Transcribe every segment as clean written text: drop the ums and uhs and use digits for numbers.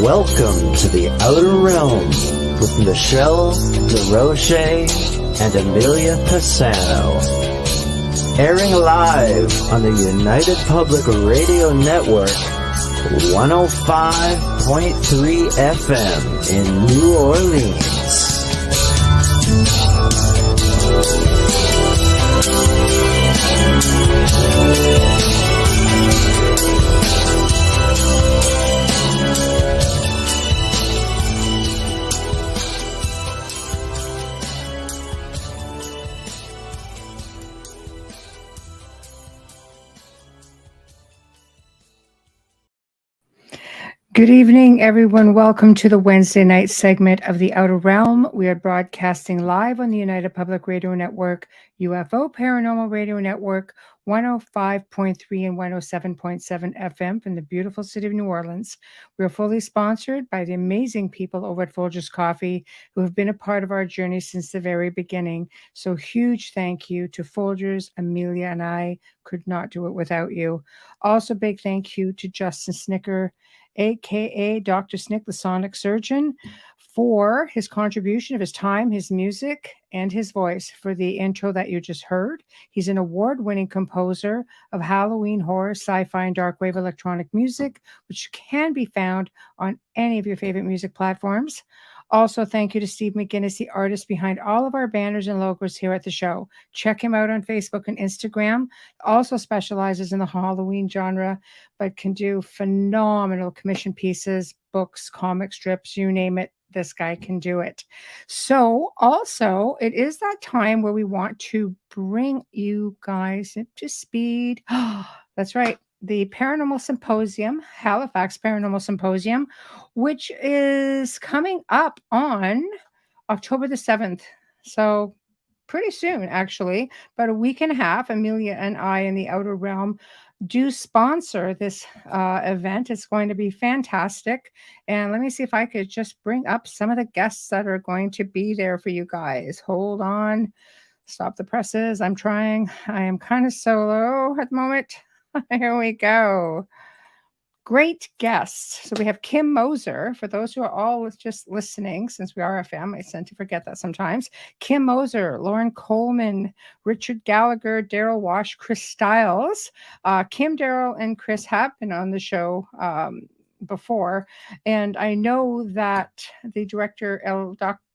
Welcome to the Outer Realm with Michelle and Amelia Pisano. Airing live on the United Public Radio Network, 105.3 FM in New Orleans. Good evening, everyone. Welcome to the Wednesday night segment of The Outer Realm. We are broadcasting live on the United Public Radio Network, UFO Paranormal Radio Network, 105.3 and 107.7 FM from the beautiful city of New Orleans. We are fully sponsored by the amazing people over at Folgers Coffee who have been a part of our journey since the very beginning. So huge thank you to Folgers, Amelia, and I could not do it without you. Also, big thank you to Justin Snicker, aka Dr. Snick, the Sonic Surgeon, for his contribution of his time, his music, and his voice for the intro that you just heard. He's an award-winning composer of Halloween, horror, sci-fi, and dark wave electronic music, which can be found on any of your favorite music platforms. Also, thank you to Steve McGinnis, the artist behind all of our banners and logos here at the show. Check him out on Facebook and Instagram. Also specializes in the Halloween genre, but can do phenomenal commission pieces, books, comic strips, you name it. This guy can do it. So also, it is that time where we want to bring you guys up to speed. That's right. The Paranormal Symposium, Halifax Paranormal Symposium, which is coming up on October the 7th. So pretty soon, actually, about a week and a half. Amelia and I in the Outer Realm do sponsor this event. It's going to be fantastic. And let me see if I could just bring up some of the guests that are going to be there for you guys. Hold on. Stop the presses. I'm trying. I am kind of solo at the moment. Here we go. Great guests. So we have Kim Moser. For those who are all just listening, since we are a family, I tend to forget that sometimes. Kim Moser, Lauren Coleman, Richard Gallagher, Daryl Wash, Chris Stiles. Kim, Daryl, and Chris have been on the show before. And I know that the director,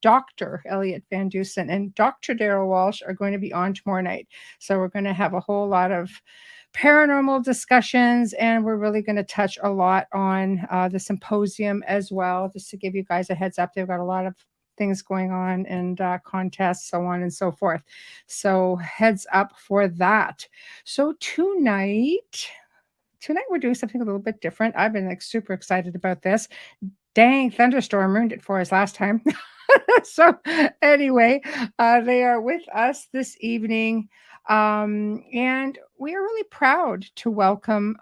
Dr. Elliot Van Dusen and Dr. Daryl Walsh are going to be on tomorrow night. So we're going to have a whole lot of paranormal discussions, and we're really going to touch a lot on the symposium as well, just to give you guys a heads up. They've got a lot of things going on and contests, so on and so forth. So heads up for that. So tonight we're doing something a little bit different. I've been super excited about this. Dang, thunderstorm ruined it for us last time. So anyway, they are with us this evening. And we are really proud to welcome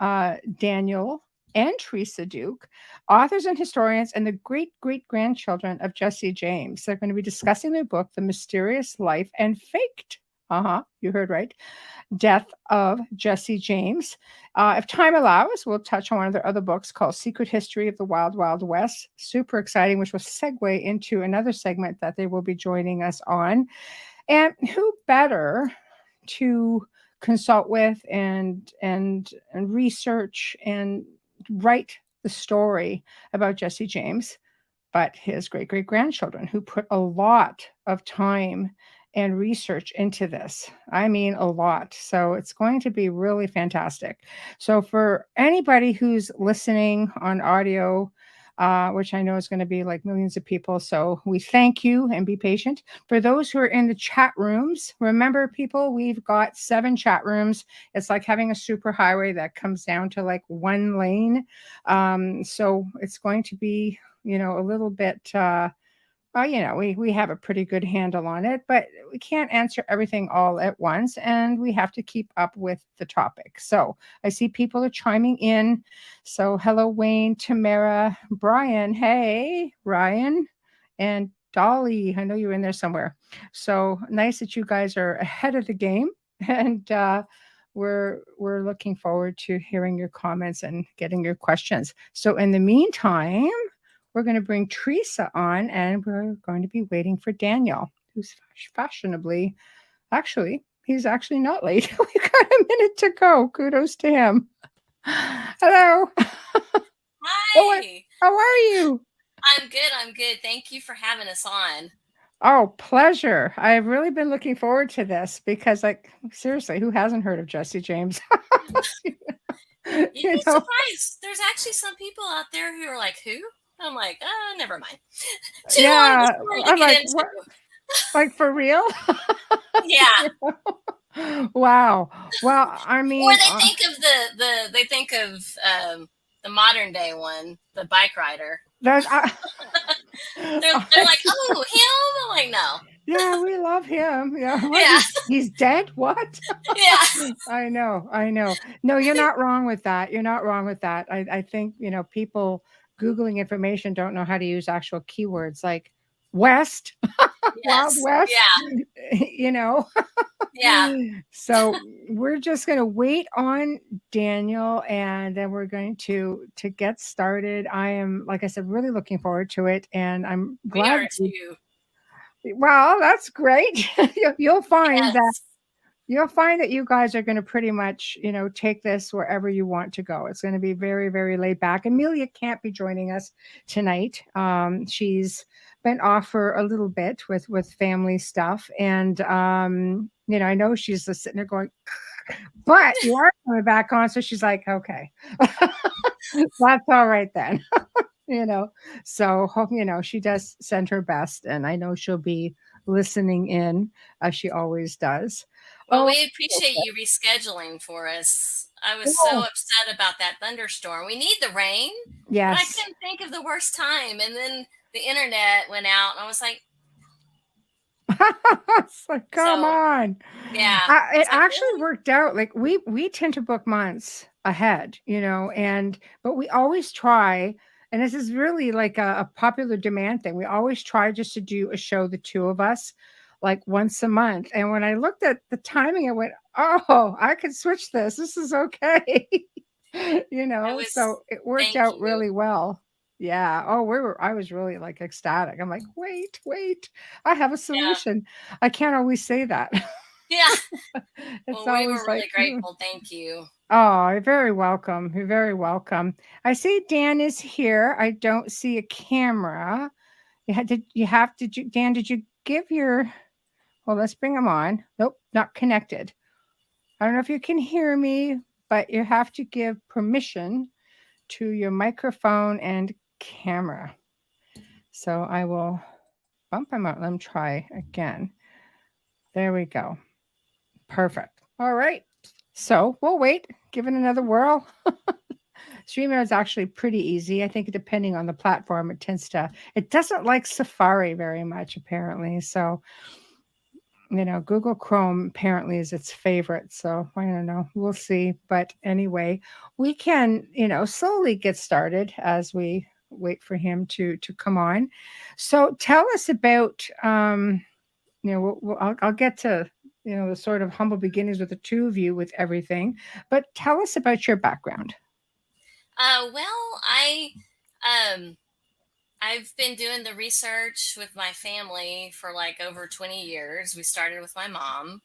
Daniel and Teresa Duke, authors and historians and the great-great-grandchildren of Jesse James. They're going to be discussing their book, The Mysterious Life and Faked, you heard right, Death of Jesse James. If time allows, we'll touch on one of their other books called Secret History of the Wild Wild West. Super exciting, which will segue into another segment that they will be joining us on. And who better to consult with and research and write the story about Jesse James, but his great-great-grandchildren, who put a lot of time and research into this. I mean, a lot. So it's going to be really fantastic. So for anybody who's listening on audio, which I know is going to be like millions of people. So we thank you and be patient. For those who are in the chat rooms, remember, people, we've got 7 chat rooms. It's like having a super highway that comes down to like 1 lane. So it's going to be, a little bit, we have a pretty good handle on it, but we can't answer everything all at once, and we have to keep up with the topic. So I see people are chiming in. So hello, Wayne, Tamara, Brian. Hey, Ryan, and Dolly. I know you're in there somewhere. So nice that you guys are ahead of the game, and we're looking forward to hearing your comments and getting your questions. So in the meantime, we're going to bring Teresa on, and we're going to be waiting for Daniel, who's fashionably, actually, he's actually not late. We got a minute to go. Kudos to him. Hello. Oh, Hi. how are you? I'm good. I'm good. Thank you for having us on. Oh, pleasure. I've really been looking forward to this because, like, seriously, who hasn't heard of Jesse James? You'd You be know, surprised. There's actually some people out there who are like, who? I'm like, never mind. Too long of a yeah. story to I'm get like, into. what? Like, for real? Yeah. You know? Wow. Well, I Or mean, they think of the modern day one, the bike rider. there's, They're like, oh, him? I'm like, no. yeah, we love him. Yeah. What? Yeah. He's dead? What? Yeah. I know. I know. No, you're not wrong with that. You're not wrong with that. I think, people Googling information don't know how to use actual keywords like West, Wild Yes. West, Yeah. you know. Yeah. So we're just going to wait on Daniel, and then we're going to get started. I am, like I said, really looking forward to it, and I'm We glad are that you, too. well, that's great. You'll find that Yes. you guys are going to pretty much, take this wherever you want to go. It's going to be very, very laid back. Amelia can't be joining us tonight. She's been off for a little bit with family stuff, and I know she's just sitting there going, but you are coming back on, so she's like, okay, that's all right then. you know so she does send her best, and I know she'll be listening in as she always does. Well, Oh, we appreciate you rescheduling for us. I was so oh, upset about that thunderstorm. We need the rain, but I yes. couldn't think of the worst time. And then the internet went out, and I was like, It's like, come so on. yeah. I It was like, actually really? worked out. Like, we tend to book months ahead, and but we always try, and this is really like a popular demand thing. We always try just to do a show, the two of us, like once a month. And when I looked at the timing, I went, oh, I could switch this. This is okay. I was, So it worked thank out you. really well. Yeah. Oh, I was really like ecstatic. I'm like, wait, I have a Yeah. solution. I can't always say that. Yeah. It's Well, we always were like, really grateful. Thank you. oh, you're very welcome. You're very welcome. I see Dan is here. I don't see a camera. Dan, did you give your, well, let's bring him on. Nope, not connected. I don't know if you can hear me, but you have to give permission to your microphone and camera. So I will bump him out. Let him try again. There we go. Perfect. All right. So we'll wait, give it another whirl. StreamYard is actually pretty easy. I think depending on the platform, it doesn't like Safari very much, apparently. So, Google Chrome apparently is its favorite. So I don't know. We'll see. But anyway, we can, slowly get started as we wait for him to come on. So tell us about, I'll get to, the sort of humble beginnings with the two of you with everything, but tell us about your background. Well, um, I've been doing the research with my family for like over 20 years. We started with my mom.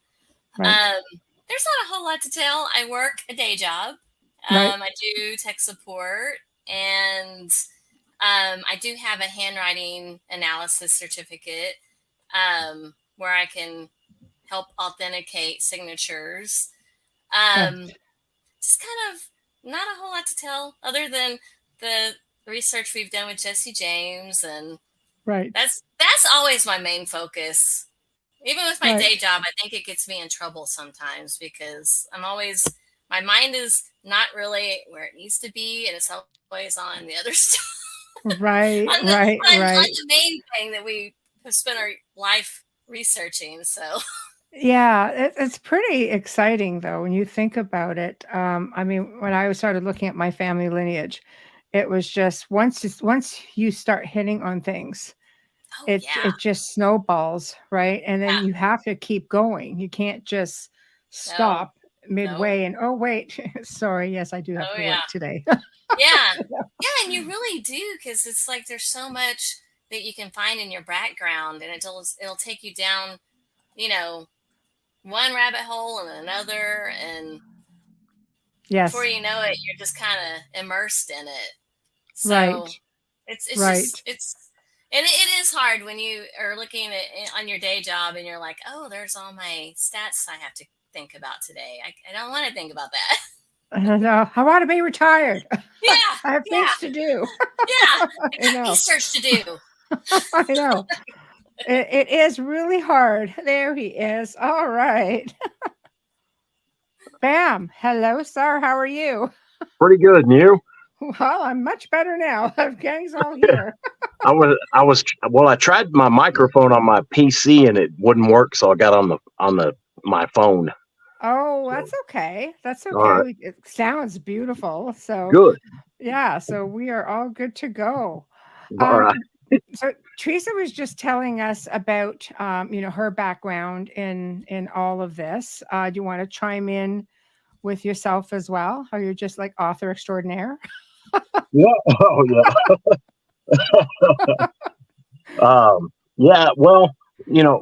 Right, Um, there's not a whole lot to tell. I work a day job. right, I do tech support, and I do have a handwriting analysis certificate where I can help authenticate signatures. right, Um, just kind of not a whole lot to tell other than the research we've done with Jesse James, and right, that's always my main focus. Even with my right. day job, I think it gets me in trouble sometimes because my mind is not really where it needs to be, and it's always on the other stuff, Right, on right, right. the main thing that we have spent our life researching. So Yeah, it's pretty exciting though when you think about it. I mean, when I started looking at my family lineage, it was just once you start hitting on things, oh yeah, it just snowballs, right? And then yeah, you have to keep going. You can't just no, stop midway and oh wait, sorry, yes, I do have to work today. Yeah. And you really do, because it's like there's so much that you can find in your background, and it'll take you down, one rabbit hole and another, and yes, before you know it, you're just kind of immersed in it. So right. it's Right. just and it is hard when you are looking at on your day job and you're like, oh, there's all my stats I have to think about today. I don't want to think about that. I want to be retired. Yeah, I have things to do. Yeah, I I got know. research to do. I know. It is really hard. There he is. All right. Bam. Hello, sir. How are you? Pretty good, and you? Well, I'm much better now. Gang's all here. I tried my microphone on my PC and it wouldn't work, so I got on my phone. Oh, that's okay. That's okay. Right. It sounds beautiful. So Good. yeah, so we are all good to go. All right. So Teresa was just telling us about her background in all of this. Do you want to chime in with yourself as well? Or you're just like author extraordinaire? Yeah. Oh yeah. Yeah. Well,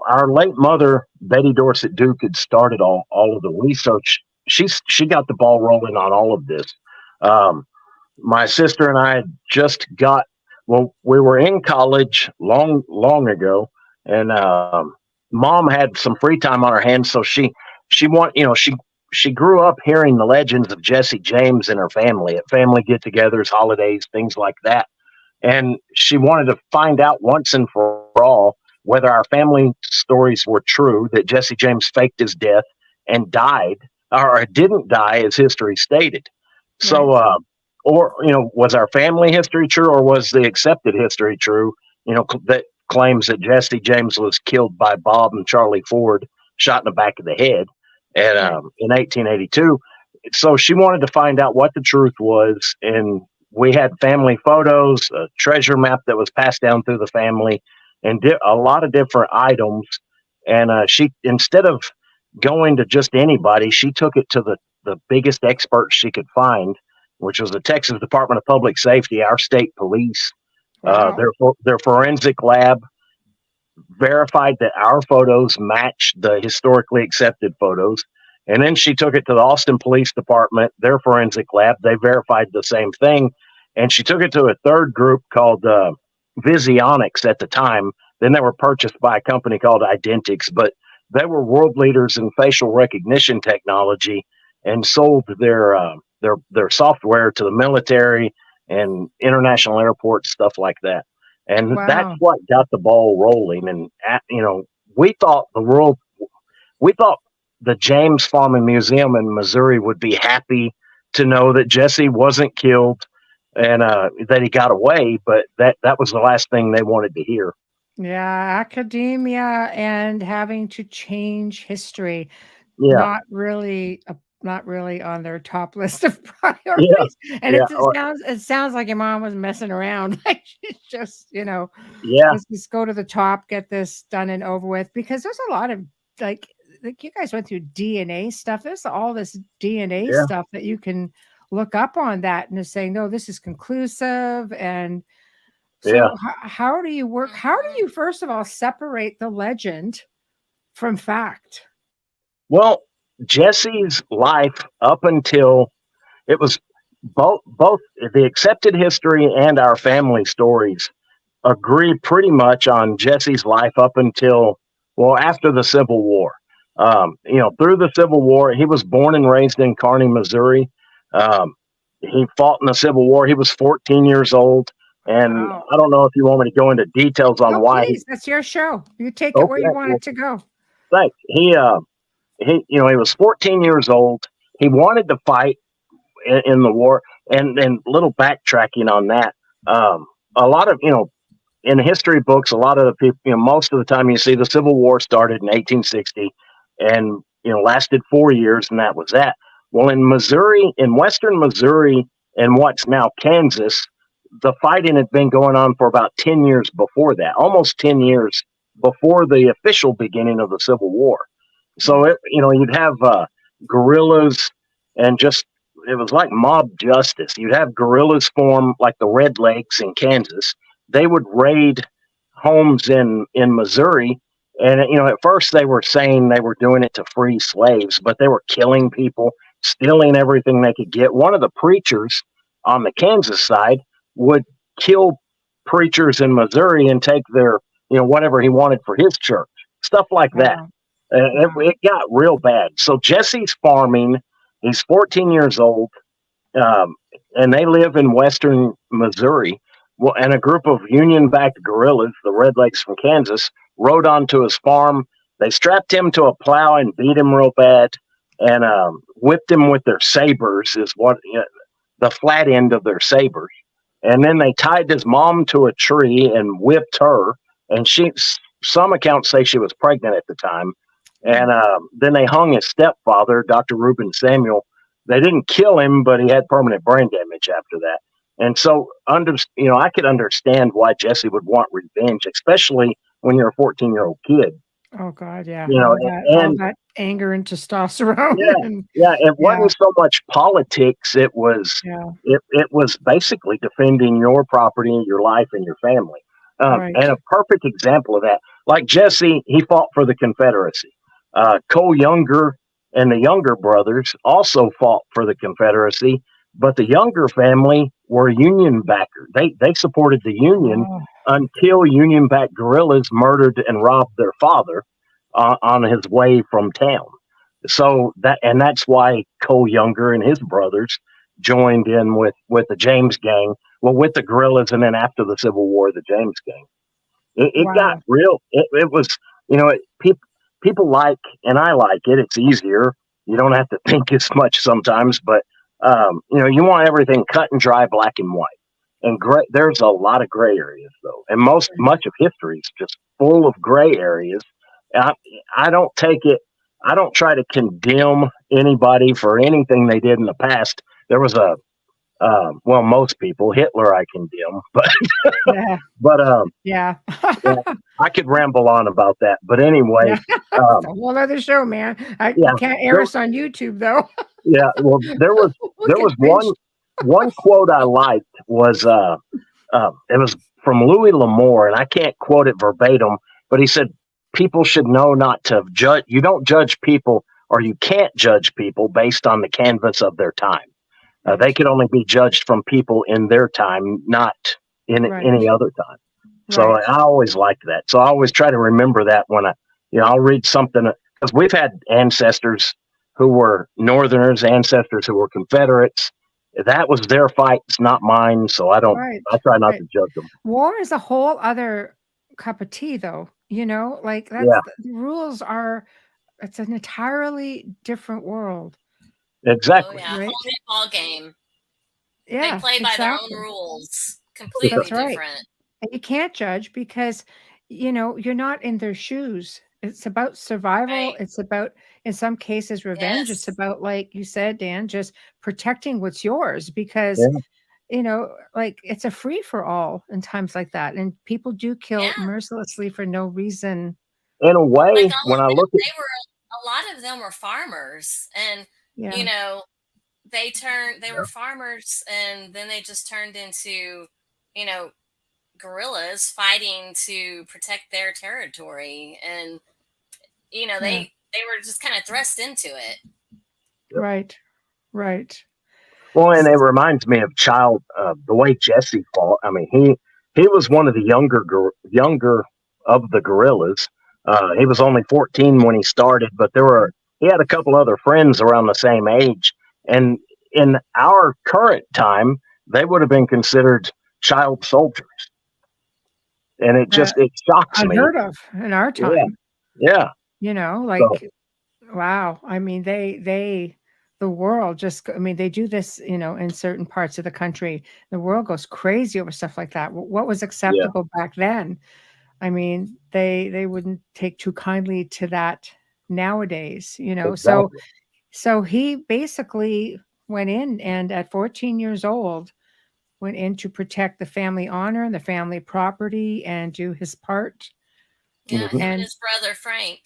our late mother, Betty Dorset Duke, had started all of the research. She got the ball rolling on all of this. My sister and I had just we were in college long ago, and mom had some free time on her hands, so she grew up hearing the legends of Jesse James and her family at family get-togethers, holidays, things like that. And she wanted to find out once and for all whether our family stories were true, that Jesse James faked his death and died, or didn't die as history stated. So, was our family history true, or was the accepted history true, that claims that Jesse James was killed by Bob and Charlie Ford, shot in the back of the head in 1882. So she wanted to find out what the truth was, and we had family photos, a treasure map that was passed down through the family, and a lot of different items. And she, instead of going to just anybody, she took it to the biggest experts she could find, which was the Texas Department of Public Safety, our state police. Wow. Their forensic lab verified that our photos matched the historically accepted photos. And then she took it to the Austin Police Department, their forensic lab. They verified the same thing. And she took it to a third group called Visionics at the time. Then they were purchased by a company called Identics, but they were world leaders in facial recognition technology and sold their software to the military and international airports, stuff like that. And that's what got the ball rolling. And we thought the James Farm and Museum in Missouri would be happy to know that Jesse wasn't killed and that he got away, but that was the last thing they wanted to hear. Yeah, academia and having to change history. Yeah. Not really on their top list of priorities. Yeah. And it sounds like your mom was messing around. Like she's just, let's just go to the top, get this done and over with. Because there's a lot of like you guys went through DNA stuff. There's all this DNA stuff that you can look up on that and is saying, no, this is conclusive. And so how do you work? How do you, first of all, separate the legend from fact? Well, Jesse's life up until it was both the accepted history and our family stories agree pretty much on Jesse's life up until, after the Civil War. Through the Civil War, he was born and raised in Kearney, Missouri. He fought in the Civil War. He was 14 years old. And I don't know if you want me to go into details on why. Please, that's your show. You take it where you want it to go. Thanks. He was 14 years old. He wanted to fight in the war. And little backtracking on that. A lot of, in history books, a lot of the people, most of the time you see the Civil War started in 1860 and, lasted 4 years, and that was that. Well, in Missouri, in western Missouri and what's now Kansas, the fighting had been going on for about 10 years before that, almost 10 years before the official beginning of the Civil War. So, you'd have guerrillas and just, it was like mob justice. You'd have guerrillas form like the Red Lakes in Kansas. They would raid homes in Missouri. And, at first they were saying they were doing it to free slaves, but they were killing people, stealing everything they could get. One of the preachers on the Kansas side would kill preachers in Missouri and take their, whatever he wanted for his church, stuff like that. Wow. It got real bad. So Jesse's farming. He's 14 years old, and they live in western Missouri. Well, and a group of Union-backed guerrillas, the Red Lakes from Kansas, rode onto his farm. They strapped him to a plow and beat him real bad, and whipped him with their sabers, is what the flat end of their sabers. And then they tied his mom to a tree and whipped her. And some accounts say she was pregnant at the time. And then they hung his stepfather, Dr. Reuben Samuel. They didn't kill him, but he had permanent brain damage after that. And so, I could understand why Jesse would want revenge, especially when you're a 14-year-old kid. Oh God, yeah. All that anger and testosterone. It wasn't so much politics. It was it was basically defending your property, your life, and your family. Right. And a perfect example of that, like Jesse, he fought for the Confederacy. Cole Younger and the Younger brothers also fought for the Confederacy, but the Younger family were Union backers. They supported the Union until Union-backed guerrillas murdered and robbed their father on his way from town. So that's why Cole Younger and his brothers joined in with the James gang. Well, with the guerrillas, and then after the Civil War, the James gang. It got real. It was, people like, and I like it. It's easier. You don't have to think as much sometimes, but you want everything cut and dry, black and white. And gray, there's a lot of gray areas though, and much of history is just full of gray areas. I don't take it. I don't try to condemn anybody for anything they did in the past. There was most people, Hitler, I condemn, but I could ramble on about that. But anyway, it's a whole other show, man. You can't air us on YouTube though. Yeah, well, there was one quote I liked was it was from Louis L'Amour, and I can't quote it verbatim, but he said people should know not to judge. You don't judge people, or you can't judge people based on the canvas of their time. They could only be judged from people in their time, not in any other time. So I always liked that. So I always try to remember that when I'll read something, because we've had ancestors who were Northerners, ancestors who were Confederates. That was their fight. It's not mine. So I try not to judge them. War is a whole other cup of tea though. The rules are, it's an entirely different world. Exactly. Oh, yeah. Whole new ball game. Yeah. They play by their own rules. Completely different. And you can't judge because, you're not in their shoes. It's about survival. Right. It's about, in some cases, revenge. Yes. It's about, like you said, Dan, just protecting what's yours because, it's a free for all in times like that. And people do kill mercilessly for no reason. In a way, when I look at a lot of them were farmers, and they were farmers, and then they just turned into, guerrillas fighting to protect their territory, and they were just kind of thrust into it. Right. Well, and it reminds me of the way Jesse fought. I mean, he was one of the younger of the guerrillas. He was only 14 when he started, but he had a couple other friends around the same age. And in our current time, they would have been considered child soldiers. And it shocks me. Unheard of in our time. Yeah. Wow. I mean, the world they do this, in certain parts of the country. The world goes crazy over stuff like that. What was acceptable back then? I mean, they wouldn't take too kindly to that nowadays, Exactly. So he basically went in and at 14 years old, went in to protect the family honor and the family property and do his part. Yeah, and his brother Frank.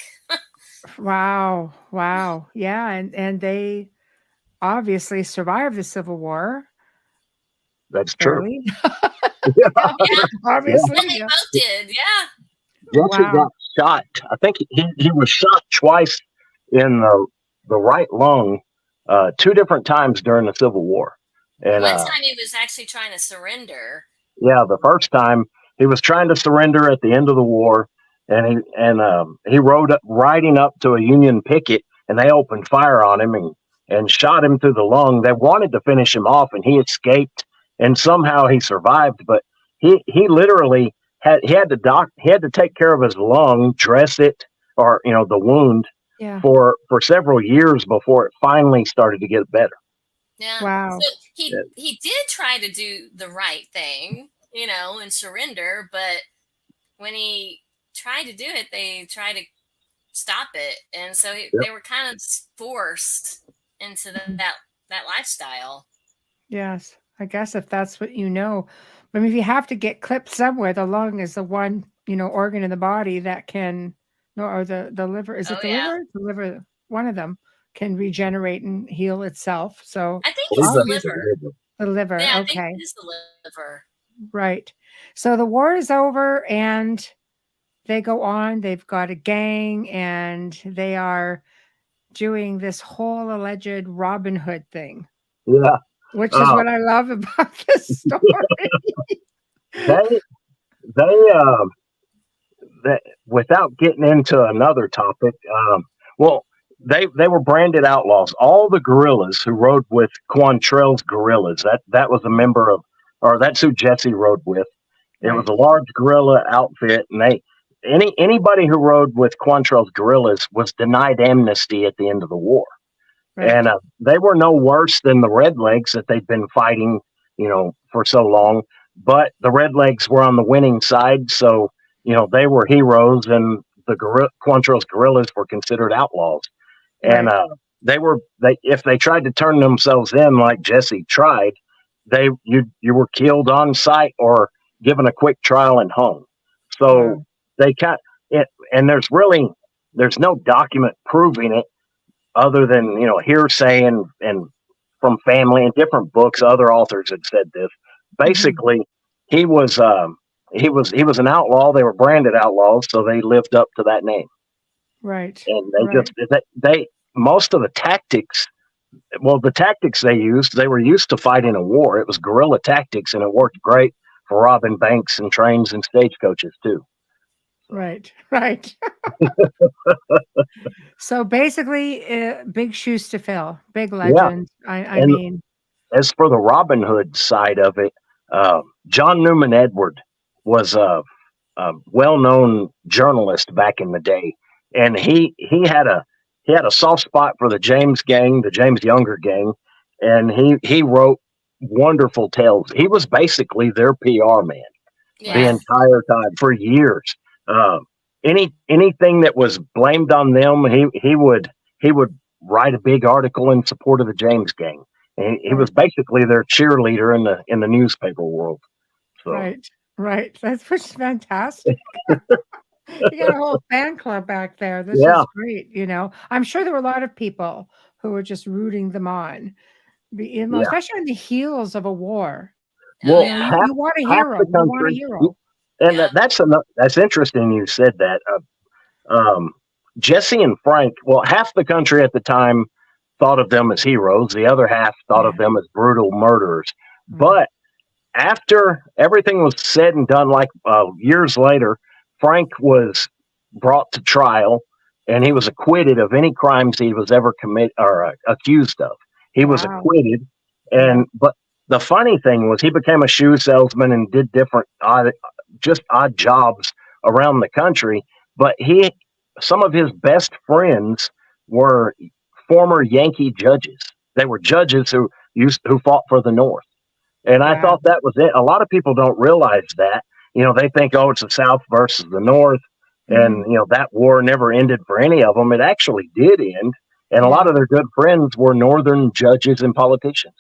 Wow. Wow. Yeah. And they obviously survived the Civil War That's true. barely. Yeah, Yeah. Yeah, Obviously. and they Yeah. both did. Yeah. Jesse Wow. got shot. I think he was shot twice in the right lung, two different times during the Civil War. And One time he was actually trying to surrender. yeah, the first time he was trying to surrender at the end of the war, and he rode up, riding up to a Union picket, and they opened fire on him and shot him through the lung. They wanted to finish him off, and he escaped, and somehow he survived. But he literally he had to take care of his lung, dress it, or the wound Yeah. for several years before it finally started to get better. Yeah. Wow. So he did try to do the right thing, and surrender, but when he tried to do it, they tried to stop it, and so they were kind of forced into that lifestyle. Yes. I guess if that's what you know. But I mean, if you have to get clipped somewhere, the lung is the one, organ in the body that can, no, or the liver. Is it Oh the yeah, liver? The liver, one of them can regenerate and heal itself. So I think I it's believe the that's obviously liver. the liver. Yeah, I think Okay. it is the liver. Right. So the war is over and they go on. They've got a gang and they are doing this whole alleged Robin Hood thing, Yeah. which is Uh, what I love about this story. they they that without getting into another topic, well, they were branded outlaws. All the guerrillas who rode with Quantrell's guerrillas, that was a member of, or that's who Jesse rode with. It was Right. a large guerrilla outfit, and anybody who rode with Quantrell's guerrillas was denied amnesty at the end of the war. Right. And they were no worse than the Redlegs that they'd been fighting, for so long. But the Redlegs were on the winning side, so they were heroes, and the Quantrell's guerrillas were considered outlaws. And Right. they if they tried to turn themselves in like Jesse tried, you were killed on sight or given a quick trial and hung. So Wow. they got it, and there's no document proving it other than hearsay and from family and different books. Other authors had said this. Mhm. Basically, he was he was an outlaw. They were branded outlaws, so they lived up to that name. Right. And Right. they most of the tactics. Well, the tactics they were used to fighting a war. It was guerrilla tactics, and it worked great for robbing banks and trains and stagecoaches too. So Right. Right. So basically, big shoes to fill, big yeah, legend. I and mean, as for the Robin Hood side of it, John Newman Edward was a well-known journalist back in the day, and he had a soft spot for the James gang, the James Younger gang, and he wrote wonderful tales. He was basically their PR man the Yeah. wow. entire time for years. Um, anything that was blamed on them, he would write a big article in support of the James gang. And he was Right. basically their cheerleader in the newspaper world. So Right. Right. That's what's fantastic. You got a whole fan club back there. This yeah, is great. I'm sure there were a lot of people who were just rooting them on, yeah. especially on the heels of a war. Oh Well, yeah. You want a half hero. the You want a country, hero. and Yep. that's interesting. You said that. Um, Jesse and Frank. Well, half the country at the time thought of them as heroes. The other half thought of Yeah. them as brutal murderers. Mm. But after everything was said and done, like years later, Frank was brought to trial and he was acquitted of any crimes he was ever committed or accused of. He was Wow. acquitted, Yeah. and but the funny thing was he became a shoe salesman and did different odd jobs around the country. But some of his best friends were former Yankee judges. They were judges who fought for the North. And I Wow. thought that was it. A lot of people don't realize that. They think, oh, it's the South versus the North. Hmm. And, that war never ended for any of them. It actually did end. And a Yeah. lot of their good friends were Northern judges and politicians.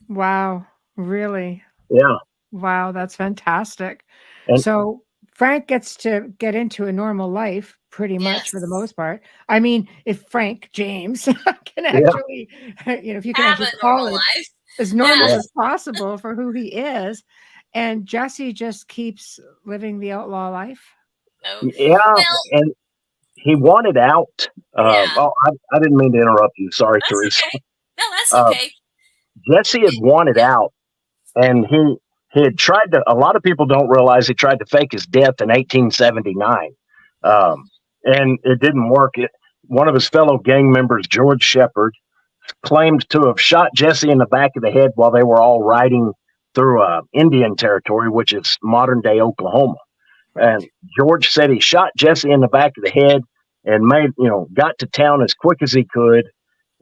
Wow. Really? Yeah. Wow. That's fantastic. And So Frank gets to get into a normal life pretty much for the Yes. most part. I mean, if Frank James can Yeah. actually, if you can Have actually a call normal it life. as normal Yeah. as possible for who he is, and Jesse just keeps living the outlaw life. Oh, Yeah, well, and he wanted out. yeah. I didn't mean to interrupt you. Sorry, That's Teresa. okay. No, that's Uh, okay. Jesse had wanted Yeah. out, and he had tried to. A lot of people don't realize he tried to fake his death in 1879, Mm. um, and it didn't work. One of his fellow gang members, George Shepard, claimed to have shot Jesse in the back of the head while they were all riding through Indian territory, which is modern day Oklahoma. Right. And George said he shot Jesse in the back of the head and got to town as quick as he could,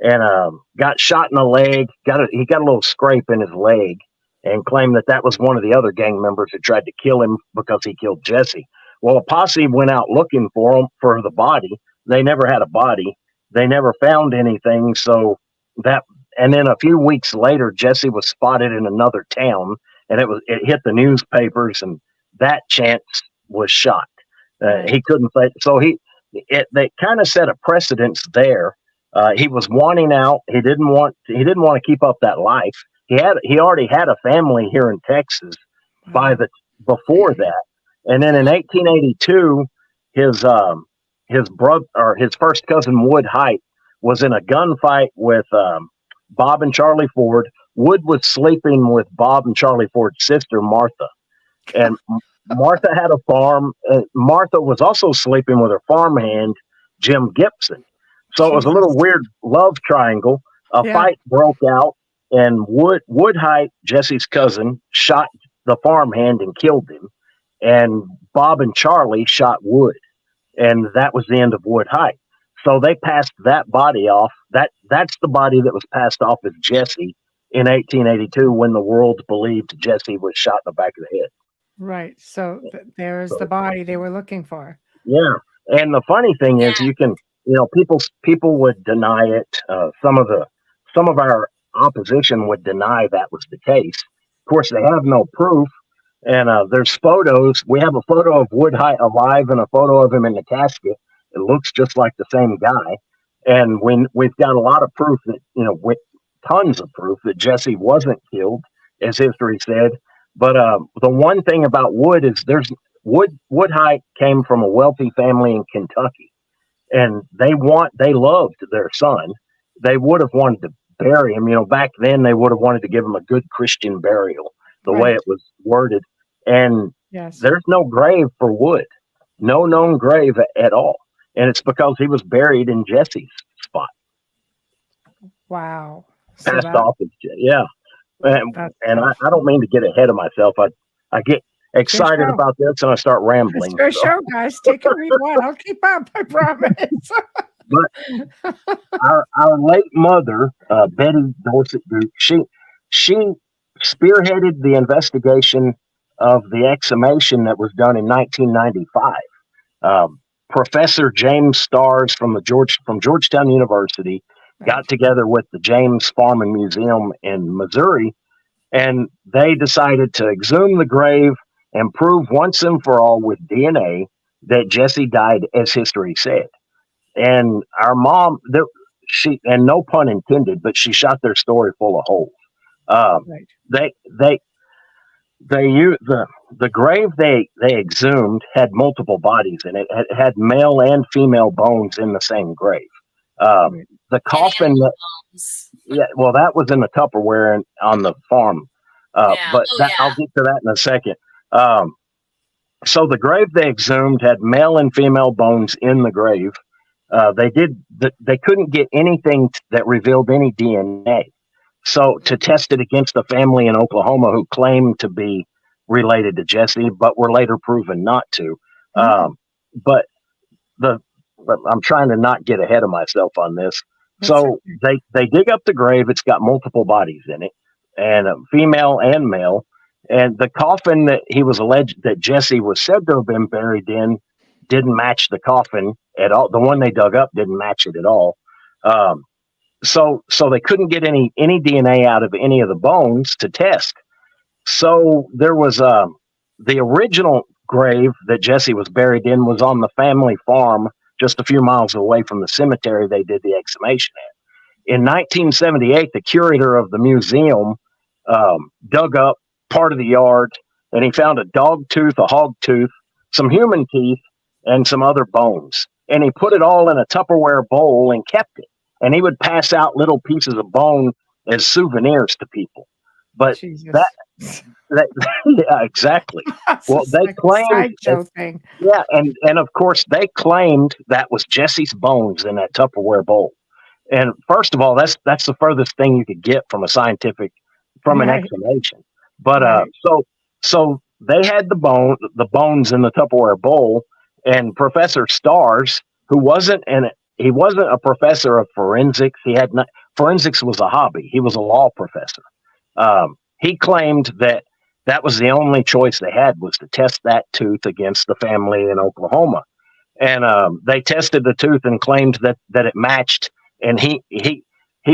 and got shot in the leg. He got a little scrape in his leg, and claimed that was one of the other gang members who tried to kill him because he killed Jesse. Well, a posse went out looking for the body. They never had a body. They never found anything. And then a few weeks later, Jesse was spotted in another town, and it hit the newspapers, and that chance was shot. Right. He couldn't fight, so they kind of set a precedence there. He was wanting out. He didn't want to keep up that life. He already had a family here in Texas before that, and then in 1882, his brother, or his first cousin Wood Height, was in a gunfight with Bob and Charlie Ford. Wood was sleeping with Bob and Charlie Ford's sister Martha, and Martha had a farm. Martha was also sleeping with her farmhand, Jim Gibson. So it was a little weird love triangle. A Yeah. fight broke out, and Woodhite, Jesse's cousin, shot the farmhand and killed him. And Bob and Charlie shot Wood, and that was the end of Woodhite. So they passed that body off. That's the body that was passed off as Jesse in 1882, when the world believed Jesse was shot in the back of the head. Right. So there's the body they were looking for. Yeah, and the funny thing is, people would deny it. Some of our opposition would deny that was the case. Of course, they have no proof, and there's photos. We have a photo of Woodhite alive and a photo of him in the casket. It looks just like the same guy, and we've got a lot of proof that with tons of proof that Jesse wasn't killed, as history said. But the one thing about Wood is Woodhite came from a wealthy family in Kentucky, and they loved their son. They would have wanted to bury him. Back then they would have wanted to give him a good Christian burial, the way Right. it was worded. And Yes. there's no grave for Wood, no known grave at all, and it's because he was buried in Jesse's spot, Wow. So passed off as yeah. And that's I don't mean to get ahead of myself. I get excited show. about this and I start It's rambling. your show, guys. Take it where you want. I'll keep up. I promise. But our late mother, Betty Dorset Duke, she spearheaded the investigation of the exhumation that was done in 1995. Professor James Stars from Georgetown University got together with the James Farm and Museum in Missouri, and they decided to exhume the grave and prove once and for all with DNA that Jesse died as history said. And our mom, and no pun intended, but she shot their story full of holes. Right. They used the grave they exhumed had multiple bodies in it. It had male and female bones in the same grave. Right. The coffin, well, that was in the Tupperware on the farm. But I'll get to that in a second. So the grave they exhumed had male and female bones in the grave. They couldn't get anything that revealed any DNA. So to test it against the family in Oklahoma who claimed to be related to Jesse, but were later proven not to. But I'm trying to not get ahead of myself on this. So they dig up the grave. It's got multiple bodies in it, and female and male. And the coffin that he was alleged that Jesse was said to have been buried in didn't match the coffin at all. The one they dug up didn't match it at all. So they couldn't get any DNA out of any of the bones to test. So there was the original grave that Jesse was buried in was on the family farm just a few miles away from the cemetery they did the exhumation at. In 1978, the curator of the museum dug up part of the yard, and he found a dog tooth, a hog tooth, some human teeth, and some other bones. And he put it all in a Tupperware bowl and kept it. And he would pass out little pieces of bone as souvenirs to people. But Jesus. that yeah, exactly. That's Well, just they like a claimed, sideshow thing. yeah, and of course they claimed that was Jesse's bones in that Tupperware bowl. And first of all, that's the furthest thing you could get from an Right. exhumation. But Right. so they had the bones in the Tupperware bowl, and Professor Stars, he wasn't a professor of forensics. Forensics was a hobby. He was a law professor. He claimed that was the only choice they had, was to test that tooth against the family in Oklahoma. And they tested the tooth and claimed that it matched. And he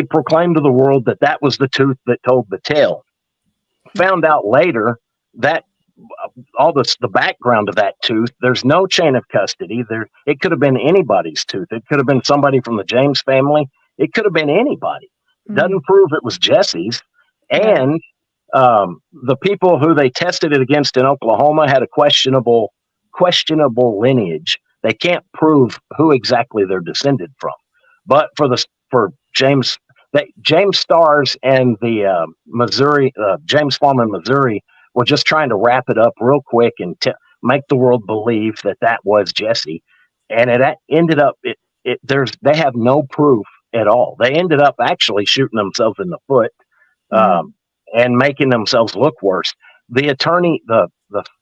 proclaimed to the world that was the tooth that told the tale. Found out later that all the background of that tooth, there's no chain of custody. It could have been anybody's tooth. It could have been somebody from the James family. It could have been anybody. Doesn't prove it was Jesse's. And the people who they tested it against in Oklahoma had a questionable lineage. They can't prove who exactly they're descended from. But for James Stars and the Missouri James Farm in Missouri were just trying to wrap it up real quick and make the world believe that was Jesse, and it ended up they have no proof at all. They ended up actually shooting themselves in the foot and making themselves look worse. The attorney, the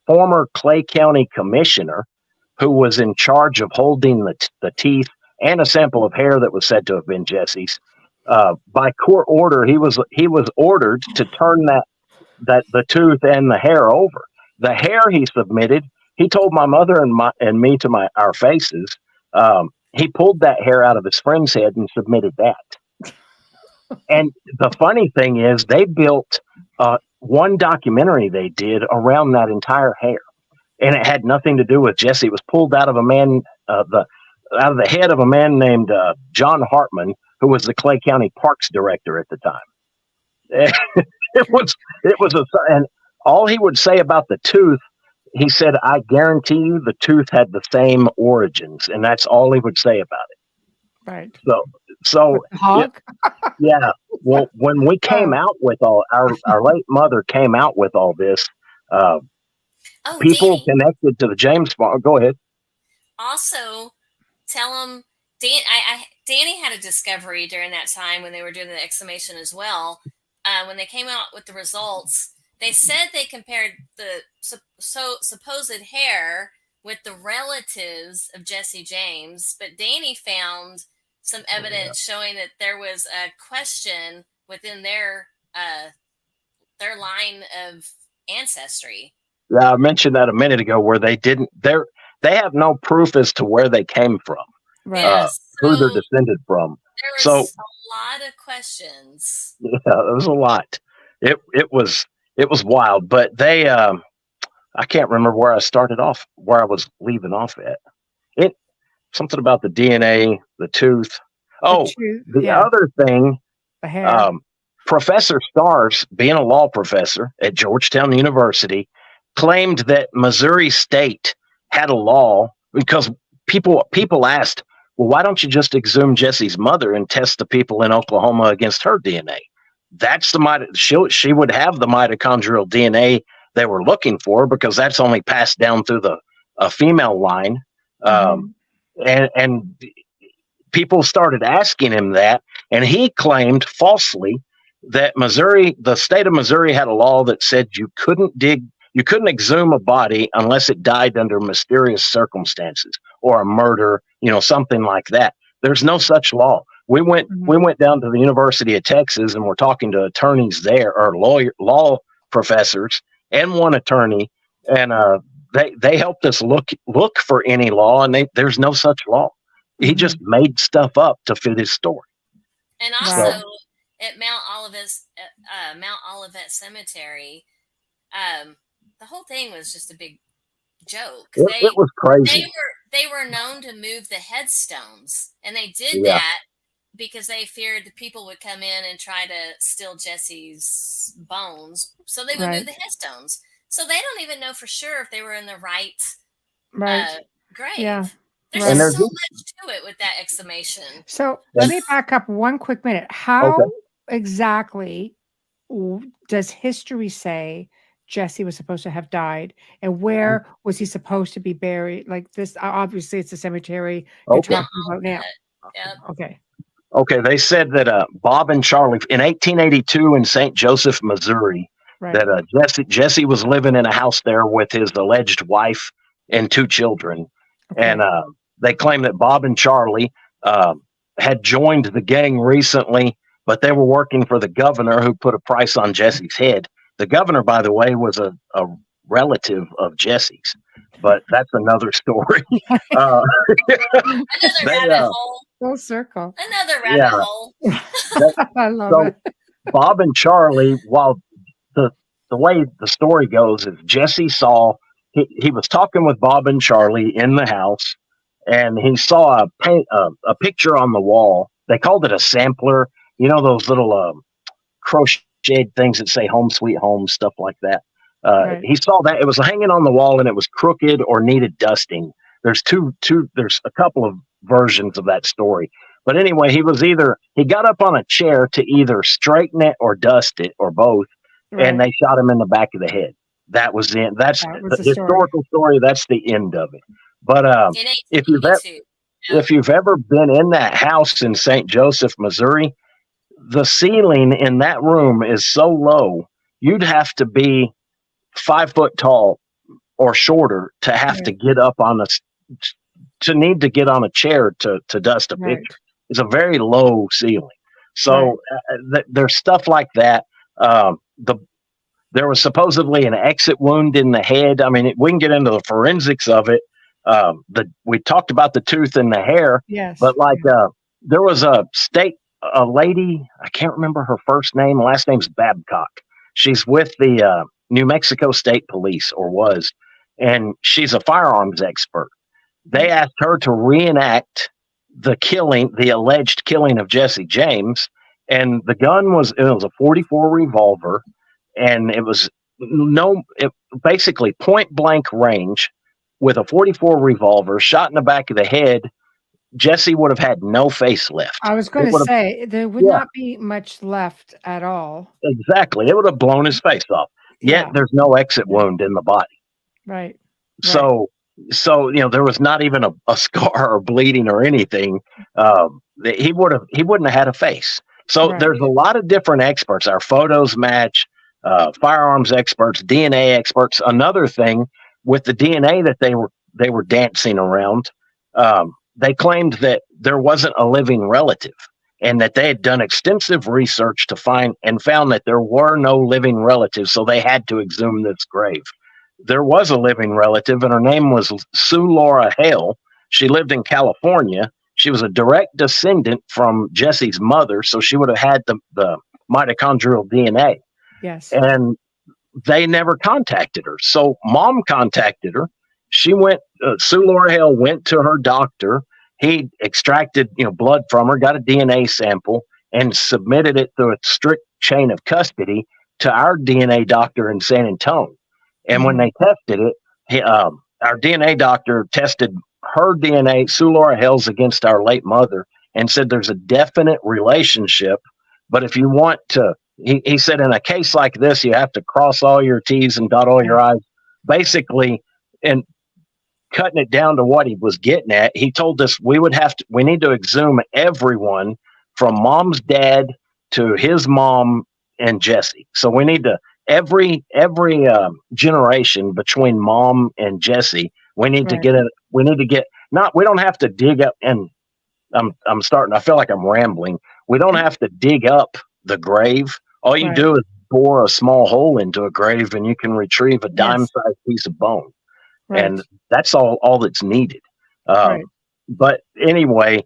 former Clay County commissioner, who was in charge of holding the teeth and a sample of hair that was said to have been Jesse's, by court order, he was ordered to turn the tooth and the hair over. The hair he submitted, he told my mother and me to our faces. He pulled that hair out of his friend's head and submitted that. And the funny thing is, they built one documentary they did around that entire hair, and it had nothing to do with Jesse. It was pulled out of out of the head of a man named John Hartman, who was the Clay County Parks director at the time. And all he would say about the tooth, he said, "I guarantee you the tooth had the same origins," and that's all he would say about it. Right. So hog? yeah. Well, when we came out with our late mother came out with all this, people Danny, connected to the James Farm. Go ahead. Also, tell them, Danny had a discovery during that time when they were doing the exhumation as well. When they came out with the results, they said they compared the supposed hair with the relatives of Jesse James, but Danny found some evidence showing that there was a question within their line of ancestry. Yeah, I mentioned that a minute ago, where they have no proof as to where they came from, Right. who they're descended from. There was a lot of questions. Yeah, there was a lot. It was wild, but they I can't remember where I was leaving off at. Something about the DNA, the tooth. The other thing, the hair. Professor Stars, being a law professor at Georgetown University, claimed that Missouri State had a law, because people asked, well, why don't you just exhume Jesse's mother and test the people in Oklahoma against her DNA? That's she would have the mitochondrial DNA they were looking for, because that's only passed down through a female line. And people started asking him that, and he claimed falsely that the state of Missouri had a law that said you couldn't exhume a body unless it died under mysterious circumstances or a murder, something like that. There's no such law. We went down to the University of Texas, and we're talking to attorneys there, or law professors, and one attorney, and they helped us look for any law, and there's no such law. He just made stuff up to fit his story. And also at Mount Olivet Cemetery, the whole thing was just a big joke. It was crazy. they were known to move the headstones, and they did Yeah. that because they feared the people would come in and try to steal Jesse's bones. So they would move the headstones. So they don't even know for sure if they were in the right grave. Yeah. There's Right. just so much to it with that exclamation. So let me back up 1 quick minute. How exactly does history say Jesse was supposed to have died, and where was he supposed to be buried? Like this, obviously, it's the cemetery you're talking about now. Yep. Okay. They said that Bob and Charlie in 1882 in St. Joseph, Missouri, that Jesse was living in a house there with his alleged wife and 2 children, and they claim that Bob and Charlie had joined the gang recently, but they were working for the governor who put a price on Jesse's head. The governor, by the way, was a relative of Jesse's, but that's another story. Another rabbit hole. Full circle. Another rabbit hole. I love it. Bob and Charlie, while the way the story goes is Jesse saw, he was talking with Bob and Charlie in the house, and he saw a picture on the wall. They called it a sampler. You know, those little crocheted things that say home sweet home, stuff like that. He saw that it was hanging on the wall and it was crooked or needed dusting. There's there's a couple of versions of that story. But anyway, he got up on a chair to either straighten it or dust it or both. And they shot him in the back of the head. That was it. That's the historical story. That's the end of it. But if you've ever been in that house in St. Joseph, Missouri, the ceiling in that room is so low, you'd have to be 5 foot tall or shorter to have to get up on to get on a chair to dust a picture. It's a very low ceiling. So there's stuff like that. There was supposedly an exit wound in the head. I mean, we can get into the forensics of it. We talked about the tooth and the hair, but there was a lady, I can't remember her first name. Last name's Babcock. She's with the New Mexico State Police, or was, and she's a firearms expert. They asked her to reenact the alleged killing of Jesse James, and the gun was a .44 revolver, and it was basically point blank range with a .44 revolver shot in the back of the head. Jesse would have had no face left. I was going to say there would not be much left at all. Exactly. It would have blown his face off. Yet there's no exit wound in the body. Right. So there was not even a scar or bleeding or anything. He wouldn't have had a face. So there's a lot of different experts. Our photos match, firearms experts, DNA experts. Another thing with the DNA that they were dancing around, they claimed that there wasn't a living relative, and that they had done extensive research to found that there were no living relatives. So they had to exhume this grave. There was a living relative, and her name was Sue Laura Hale. She lived in California. She was a direct descendant from Jesse's mother, so she would have had the mitochondrial DNA. Yes. And they never contacted her. So Mom contacted her. She went, Sue Laura Hale went to her doctor. He extracted, blood from her, got a DNA sample, and submitted it through a strict chain of custody to our DNA doctor in San Antonio. And when they tested it, our DNA doctor tested her DNA, Sue Laura Hale's, against our late mother, and said there's a definite relationship. But if you want to, he said, in a case like this, you have to cross all your T's and dot all your I's. Basically, and cutting it down to what he was getting at, he told us we need to exhume everyone from Mom's dad to his mom and Jesse. So we need to every generation between Mom and Jesse. We need to get it. We need to get we don't have to dig up. And I'm starting. I feel like I'm rambling. We don't have to dig up the grave. All you do is bore a small hole into a grave, and you can retrieve a dime-sized piece of bone. And that's all that's needed. But anyway,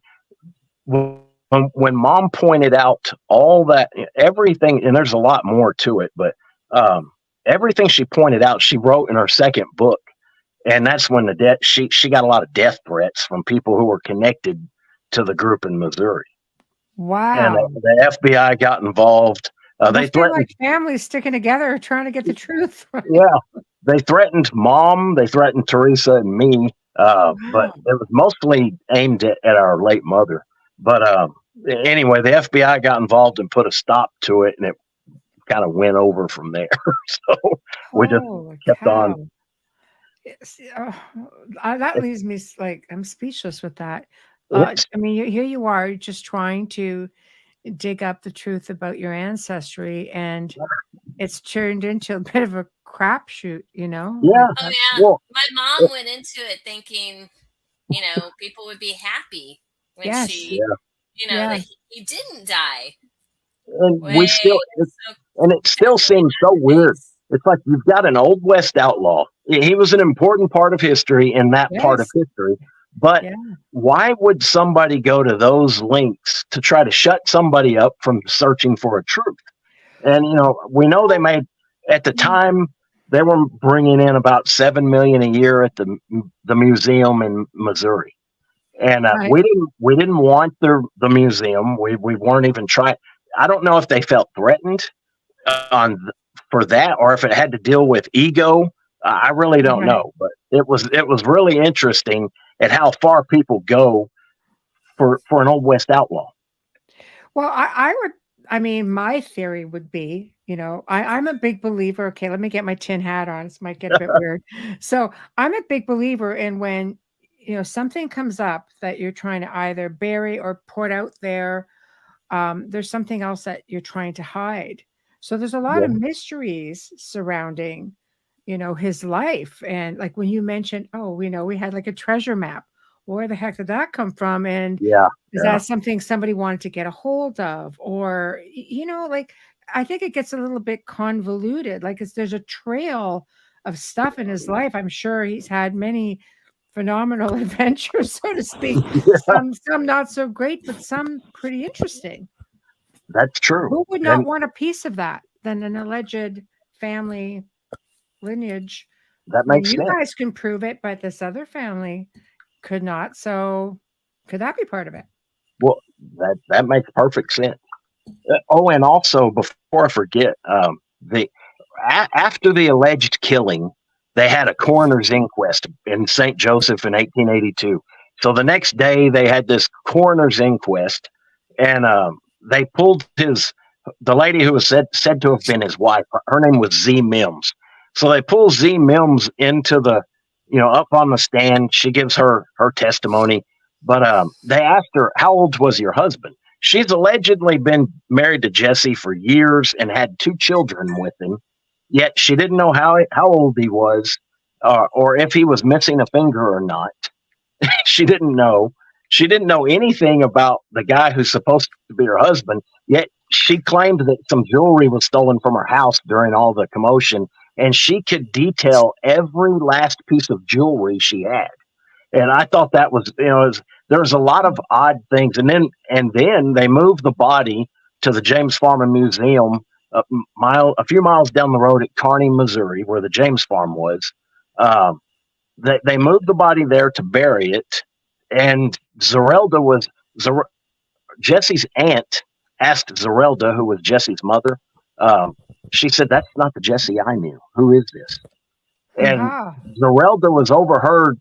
when Mom pointed out all that, everything, and there's a lot more to it, but everything she pointed out, she wrote in her second book. And that's when the death she got a lot of death threats from people who were connected to the group in Missouri. And Wow. the FBI got involved. They Must be threatened, like families sticking together trying to get the truth. Right? yeah, they threatened Mom, they threatened Teresa and me, but Wow. it was mostly aimed at our late mother. But anyway, the FBI got involved and put a stop to it, and it kind of went over from there. So we just Holy kept on. cow. That leaves me like, I'm speechless with that. It's, I mean, here you are just trying to dig up the truth about your ancestry, and it's turned into a bit of a crapshoot, you know? yeah, Oh yeah, well, my mom went into it thinking, people would be happy when Yes. she, Yeah. that he didn't die. and Wait, so and it still seems so weird. It's like you've got an old West outlaw. He was an important part of history in that part of Yes. history. But Yeah. why would somebody go to those links to try to shut somebody up from searching for a truth? And we know they made at the time they were bringing in about $7 million a year at the museum in Missouri. And Right. we didn't want the museum. We weren't even trying. I don't know if they felt threatened for that, or if it had to deal with ego. I really don't Right. know, but it was really interesting at how far people go for an old West outlaw. Well, I mean, my theory would be, I'm a big believer. Okay, let me get my tin hat on. This might get a bit weird. So I'm a big believer in when, something comes up that you're trying to either bury or put out there, there's something else that you're trying to hide. So there's a lot Yeah. of mysteries surrounding, his life. And like when you mentioned, oh, we had like a treasure map. Where the heck did that come from? And Yeah, is that something somebody wanted to get a hold of? Or, like, I think it gets a little bit convoluted. Like, there's a trail of stuff in his life. I'm sure he's had many phenomenal adventures, so to speak. Some not so great, but some pretty interesting. that's true. Who would And not want a piece of that than an alleged family lineage? that I mean, makes you sense. guys can prove it, but this other family could not. So could that be part of it? Well, that makes perfect sense. Oh, and also before I forget, after the alleged killing, they had a coroner's inquest in St. Joseph in 1882. So the next day, they had this coroner's inquest, and they pulled the lady who was said to have been his wife. Her name was Z Mims. So they pull Z Mims into up on the stand. She gives her testimony, but they asked her, "How old was your husband?" She's allegedly been married to Jesse for years and had 2 children with him. Yet she didn't know how old he was, or if he was missing a finger or not. She didn't know. She didn't know anything about the guy who's supposed to be her husband. Yet she claimed that some jewelry was stolen from her house during all the commotion, and she could detail every last piece of jewelry she had. And I thought that was, there was a lot of odd things. And then they moved the body to the James Farm Museum a few miles down the road at Kearney, Missouri, where the James Farm was. They moved the body there to bury it. And Jesse's aunt asked Zerelda, who was Jesse's mother. She said, "That's not the Jesse I knew. Who is this?" And Zerelda was overheard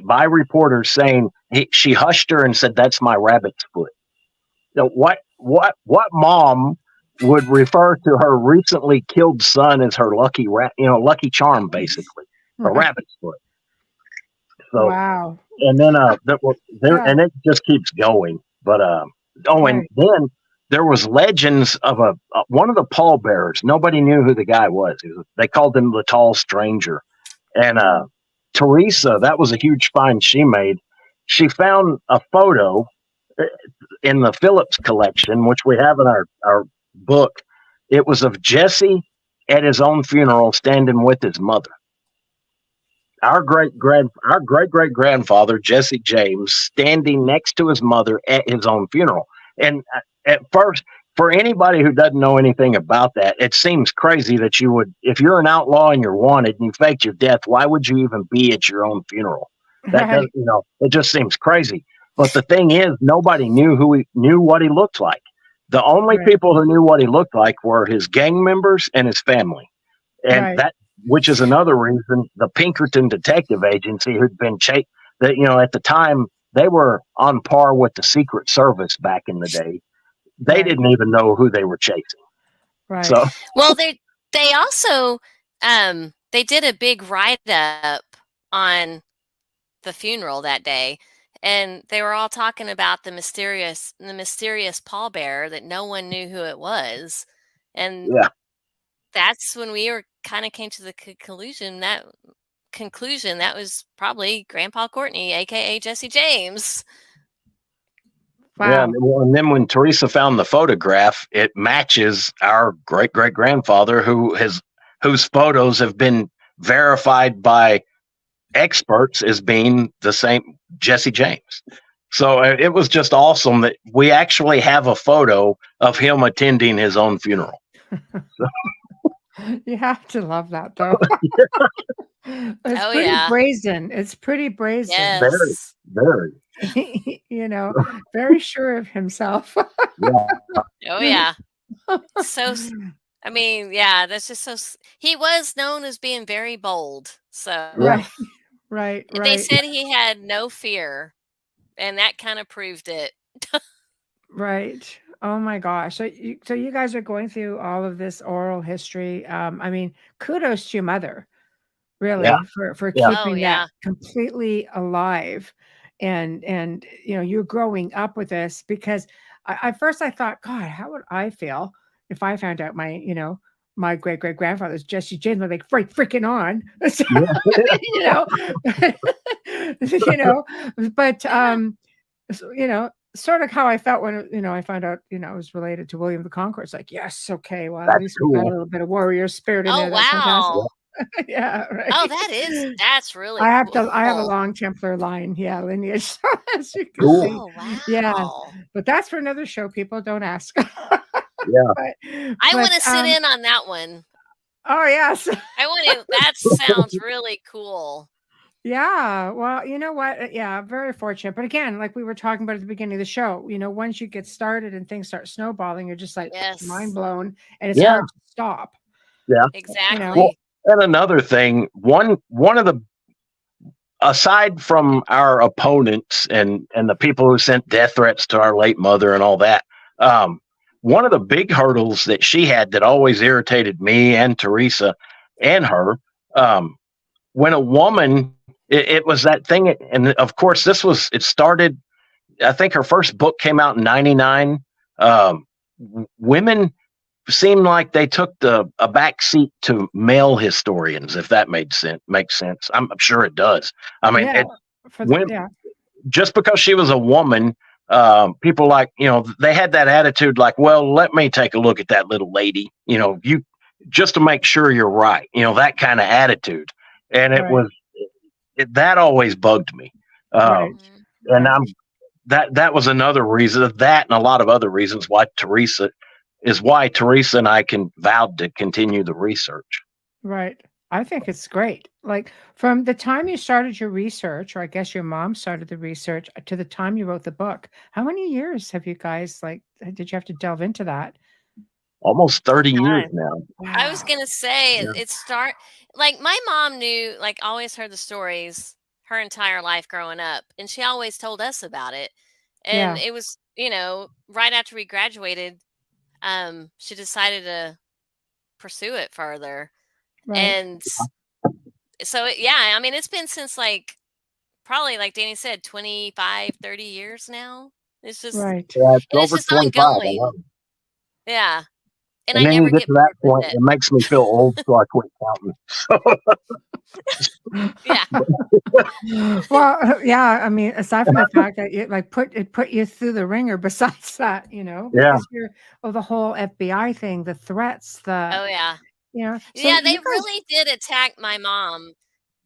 by reporters saying she hushed her and said, "That's my rabbit's foot." Now, what mom would refer to her recently killed son as her lucky charm, basically, a rabbit's foot? So, wow. and then and it just keeps going. But and then there was legends of one of the pallbearers. Nobody knew who the guy was. They called him the Tall Stranger, and Teresa, that was a huge find she made. She found a photo in the Phillips collection, which we have in our book. It was of Jesse at his own funeral standing with his mother. Our great great grandfather, Jesse James, standing next to his mother at his own funeral. And at for anybody who doesn't know anything about that, it seems crazy that you would, if you're an outlaw and you're wanted and you faked your death, why would you even be at your own funeral? That does, Right. it just seems crazy. But the thing is, nobody knew what he looked like. The only Right. people who knew what he looked like were his gang members and his family. And Right. which is another reason the Pinkerton Detective Agency, who'd been at the time, they were on par with the Secret Service back in the day. They Right. didn't even know who they were chasing. Right. So, Well, they also they did a big write up on the funeral that day, and they were all talking about the mysterious pallbearer that no one knew who it was, and yeah. that's when we kind of came to the conclusion that was probably Grandpa Courtney, aka Jesse James. Wow. Yeah, and then when Teresa found the photograph, it matches our great great grandfather, whose photos have been verified by experts as being the same Jesse James. So it was just awesome that we actually have a photo of him attending his own funeral. You have to love that, though. It's Oh, pretty yeah. brazen. It's pretty brazen. Yes. Very. Very sure of himself. Yeah. Oh, yeah. So, I mean, yeah, that's just so. He was known as being very bold. So, Right. they said he had no fear, and that kind of proved it. Right. Oh my gosh. So you guys are going through all of this oral history. I mean, kudos to your mother, really, Yeah. for Yeah. keeping Oh, yeah. that completely alive. And you're growing up with this, because at first I thought, God, how would I feel if I found out my great great grandfather's Jesse James? I'd be like, freaking on. So, but so, sort of how I felt when I found out I was related to William the Conqueror. It's like, yes, okay, well, at That's least we got a cool. little bit of warrior spirit in Oh, there. That's fantastic. wow. Yeah, right. Oh, that's really I cool. have a long Templar line, lineage, so as you can Cool. see. Oh, wow. Yeah, but that's for another show. People don't ask. Yeah. I want to sit in on that one. Oh, yes. I want to. That sounds really cool. Yeah. Well, you know what? Yeah, very fortunate. But again, like we were talking about at the beginning of the show, once you get started and things start snowballing, you're just like mind blown, and it's hard to stop. Yeah. Exactly. Well, and another thing, one of the, aside from our opponents and the people who sent death threats to our late mother and all that, one of the big hurdles that she had that always irritated me and Teresa and her, when a woman, it was that thing, and of course it started, I think her first book came out in 99. Women seemed like they took a back seat to male historians, if that makes sense. I'm sure it does. I mean, just because she was a woman, people they had that attitude like, well, let me take a look at that little lady, you just to make sure you're right, that kind of attitude. And it was, that always bugged me. And that was another reason, that and a lot of other reasons why Teresa and I vowed to continue the research. Right. I think it's great. Like, from the time you started your research, or I guess your mom started the research, to the time you wrote the book, how many years have you guys, did you have to delve into that? Almost 30 years now. Wow. I was going to say, my mom knew, always heard the stories her entire life growing up, and she always told us about it. And it was, right after we graduated, she decided to pursue it further. Right. And so, I mean, it's been since probably, like Danny said, 25, 30 years now. It's just, right. Yeah, it's just ongoing. Yeah. And I then never you get to that point, it. it makes me feel old, so I quit counting. Yeah. Well, yeah. I mean, aside from the fact that it put you through the ringer. Besides that, because the whole FBI thing, the threats, oh yeah, So they really did attack my mom.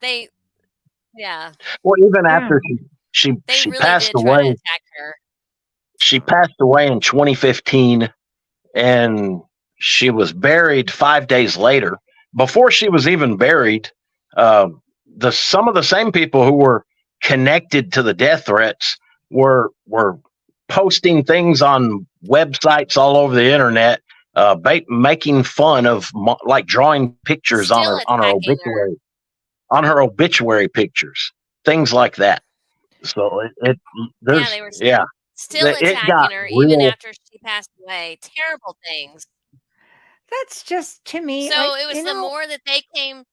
Well, even after she really passed did try to away, attack her. she passed away in 2015. and she was buried 5 days later. Before she was even buried, some of the same people who were connected to the death threats were posting things on websites all over the internet, making fun of, like, drawing pictures on Still her attacking her. obituary, on her obituary pictures, things like that. So Yeah, there's they were yeah, still it got attacking her even real. after she passed away. Terrible things. That's just, to me, So like, it was the more that they came,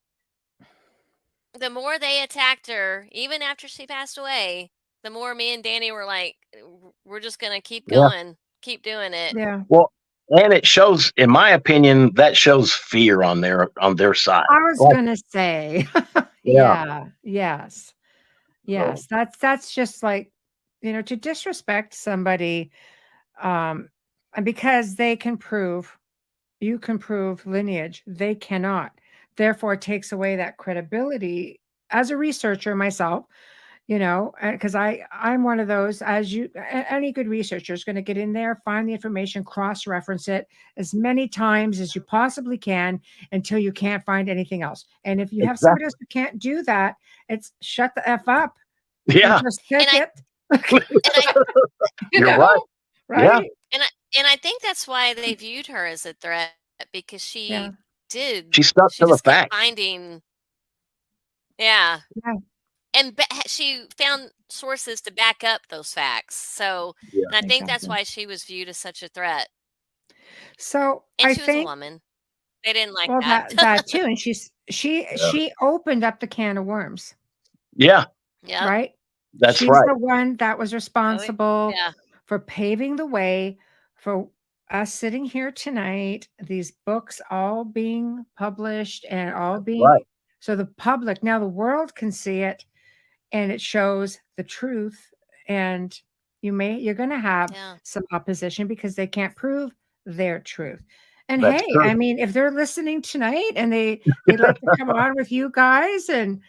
the more they attacked her, even after she passed away, the more me and Danny were like, we're just going to keep Yeah. going, keep doing it. yeah. Well, and it shows, in my opinion, that shows fear on their side. I was Like, gonna say, yeah, yeah, yes, so, that's just like, to disrespect somebody, um, and because you can prove lineage, they cannot. Therefore, it takes away that credibility as a researcher myself. Because I'm one of those, as any good researcher is going to get in there, find the information, cross-reference it as many times as you possibly can until you can't find anything else. And if you have somebody exactly. else who can't do that, it's shut the F up and Yeah, just And pick I, it. and I, you're right. Yeah, Right? and I think that's why they viewed her as a threat, because Yeah. she stuck she to the just kept facts. finding, yeah. Yeah. And she found sources to back up those facts. So, Yeah, and I think that's Exactly. why she was viewed as such a threat. So And I she was a think, woman. They didn't like well, that. that too, and she yeah, opened up the can of worms. yeah, Yep. Right? that's She's right. the one that was Oh, responsible yeah. for paving the way for us sitting here tonight, these books all being published and all being, Right. so the public, now the world can see it, and it shows the truth. And you're going to have Yeah. some opposition because they can't prove their truth. And That's hey, true. I mean, if they're listening tonight and they'd like to come on with you guys and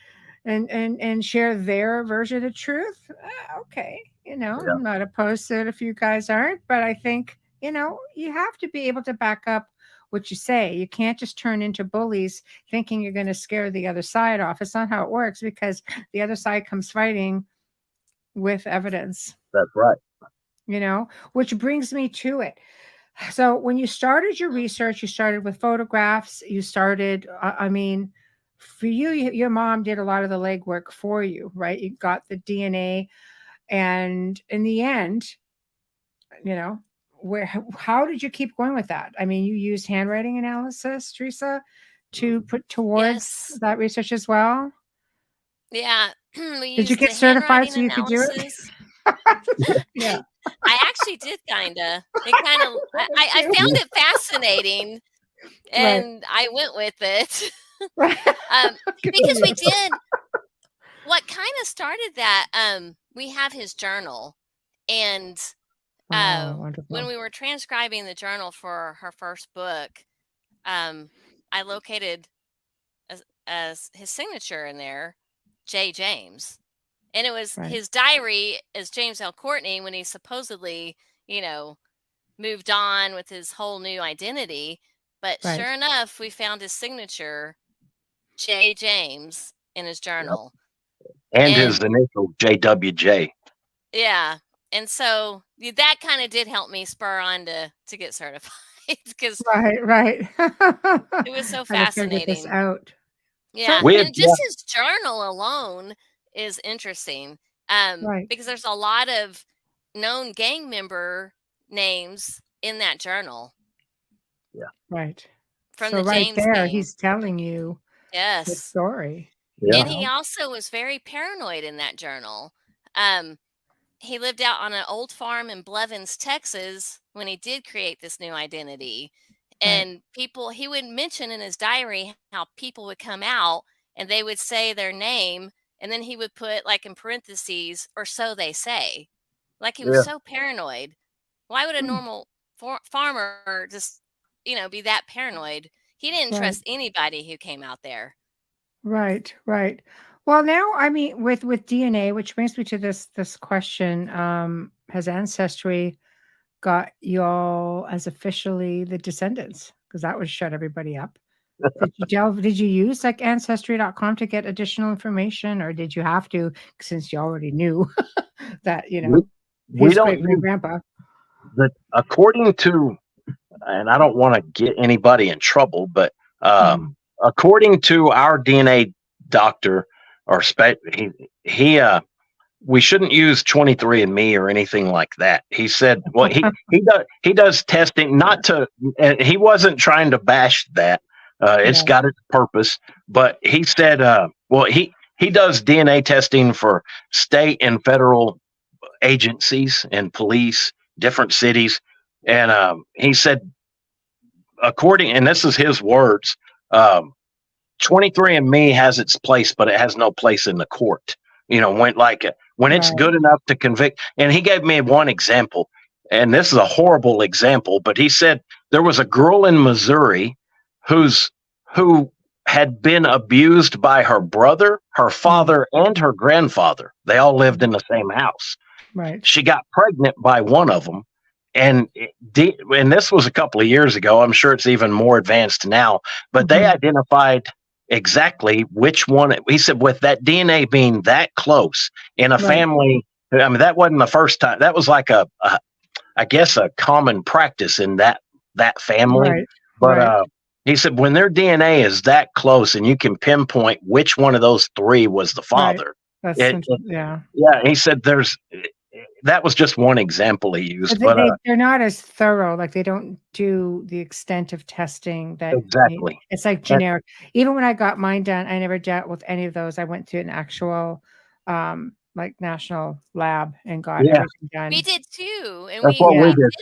share their version of truth, okay, Yeah, I'm not opposed to it if you guys aren't, but I think, you have to be able to back up what you say. You can't just turn into bullies thinking you're going to scare the other side off. It's not how it works, because the other side comes fighting with evidence, that's right. which brings me to it. So when you started your research, you started with photographs, you started, I mean, for you, your mom did a lot of the legwork for you, right? You got the DNA, and in the end, how did you keep going with that? I mean, you used handwriting analysis, Teresa, to put towards Yes. that research as well. Yeah. We Did you used get the certified handwriting so you could do it? analysis. Yeah. I actually did kinda. It kind of, I Too. found it fascinating, Right. and I went with it. Right. um, Good for because we you. did what kind of started that. We have his journal, and Oh, when wonderful. we were transcribing the journal for her first book, I located as his signature in there, J. James. And it was Right. his diary as James L. Courtney when he supposedly, moved on with his whole new identity. But Right. sure enough, we found his signature, J. James, in his Yep. journal. And Right. his initial JWJ. Yeah. And so that kind of did help me spur on to get certified, because Right. it was so I gotta figure this fascinating. out. Yeah, So, We had, and yeah, just his journal alone is interesting, right. because there's a lot of known gang member names in that journal Right. from So the right James there, gang. he's telling you the Yes, story, yeah, and he also was very paranoid in that journal. Um, he lived out on an old farm in Blevins, Texas, when he did create this new identity. Right. And he would mention in his diary how people would come out and they would say their name, and then he would put, like, in parentheses, or so they say. Like, he was yeah, so paranoid. Why would a Mm, normal farmer just, be that paranoid? He didn't right. trust anybody who came out there. Right. Well, now, I mean, with DNA, which brings me to this question, has ancestry got y'all as officially the descendants? Because that would shut everybody up. Did you use like ancestry.com to get additional information, or did you have to, since you already knew that, We his don't great use grandpa? according to, and I don't want to get anybody in trouble, but Mhm. according to our DNA doctor, or he we shouldn't use 23andMe or anything like that. He said, well, he does testing, not to, and he wasn't trying to bash that. It's Yeah. got its purpose, but he said, well, he does DNA testing for state and federal agencies and police, different cities, and he said, and this is his words, 23andMe has its place, but it has no place in the court. When it's Right. good enough to convict. And he gave me one example, and this is a horrible example, but he said there was a girl in Missouri who had been abused by her brother, her father, and her grandfather. They all lived in the same house. Right. She got pregnant by one of them. And this was a couple of years ago. I'm sure it's even more advanced now, but they identified exactly which one. He said, with that DNA being that close in a family, I mean, that wasn't the first time. That was like I guess a common practice in that family. Right. But he said, when their DNA is that close and you can pinpoint which one of those three was the father. That's yeah. Yeah. He said that was just one example he used, but they're not as thorough. Like, they don't do the extent of testing that exactly. It's like generic. Even when I got mine done, I never dealt with any of those. I went to an actual, like, national lab and got everything done. We did too, and that's what we did.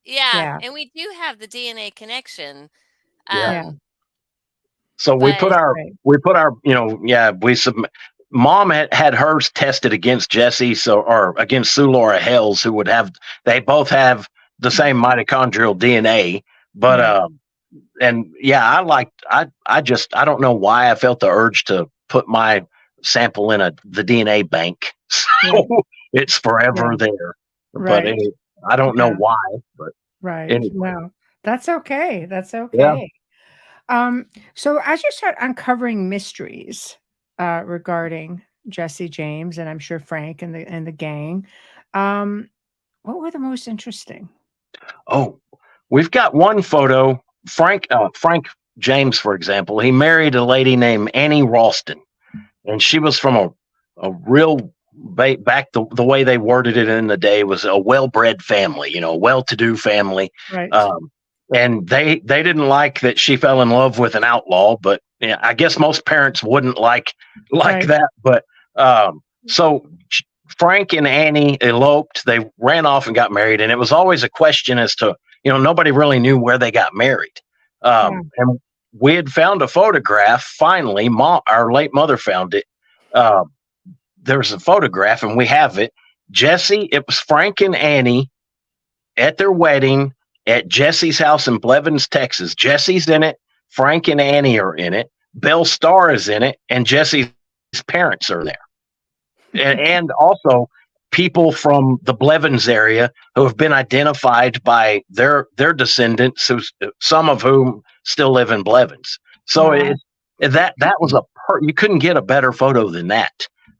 Yeah, and we do have the DNA connection. So we put our, we submit. Mom had hers tested against Jesse, or against Sue Laura Hales, who they both have the same mitochondrial DNA, but I don't know why I felt the urge to put my sample in the DNA bank, so it's forever there. But I don't know why. But anyway. Well, that's okay. That's okay. So as you start uncovering mysteries regarding Jesse James, and I'm sure Frank and the gang, what were the most interesting? Oh, we've got one photo. Frank James, for example, he married a lady named Annie Ralston, and she was from a real back the way they worded it in the day was a well-bred family, a well-to-do family. Right. And they didn't like that she fell in love with an outlaw, but I guess most parents wouldn't like that. But so Frank and Annie eloped. They ran off and got married, and it was always a question as to, nobody really knew where they got married. And we had found a photograph. Finally, our late mother found it. There's a photograph, and we have it. It was Frank and Annie at their wedding at Jesse's house in Blevins, Texas. Jesse's in it. Frank and Annie are in it. Belle Starr is in it, and Jesse's parents are there. and also people from the Blevins area who have been identified by their descendants, some of whom still live in Blevins. So that was you couldn't get a better photo than that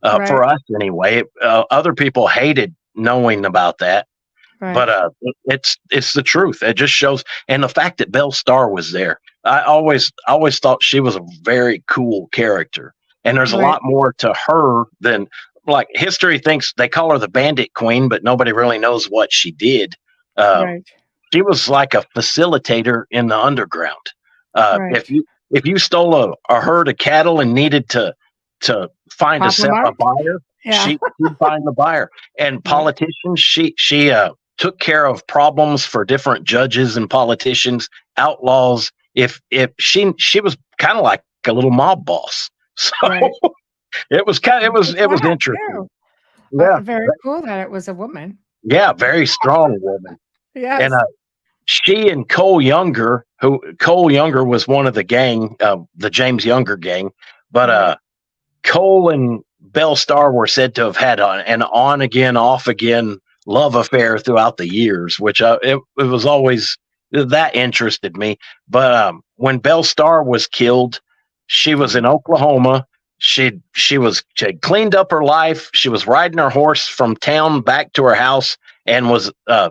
for us anyway. Other people hated knowing about that. Right. But it's the truth. It just shows, and the fact that Belle Starr was there. I always thought she was a very cool character, and there's a lot more to her than, like, history thinks they call her the Bandit Queen, but nobody really knows what she did. She was like a facilitator in the underground. If you stole a herd of cattle and needed to find a buyer, she'd find the buyer. And politicians, she took care of problems for different judges and politicians, outlaws. If she was kind of like a little mob boss. So it was interesting. Yeah, very cool that it was a woman. Yeah, very strong woman. Yeah, and she and Cole Younger was one of the gang, the James Younger gang, but Cole and Belle Starr were said to have had an on again, off again love affair throughout the years, which it was always that interested me. But when Belle Starr was killed, she was in Oklahoma. She had cleaned up her life. She was riding her horse from town back to her house, and was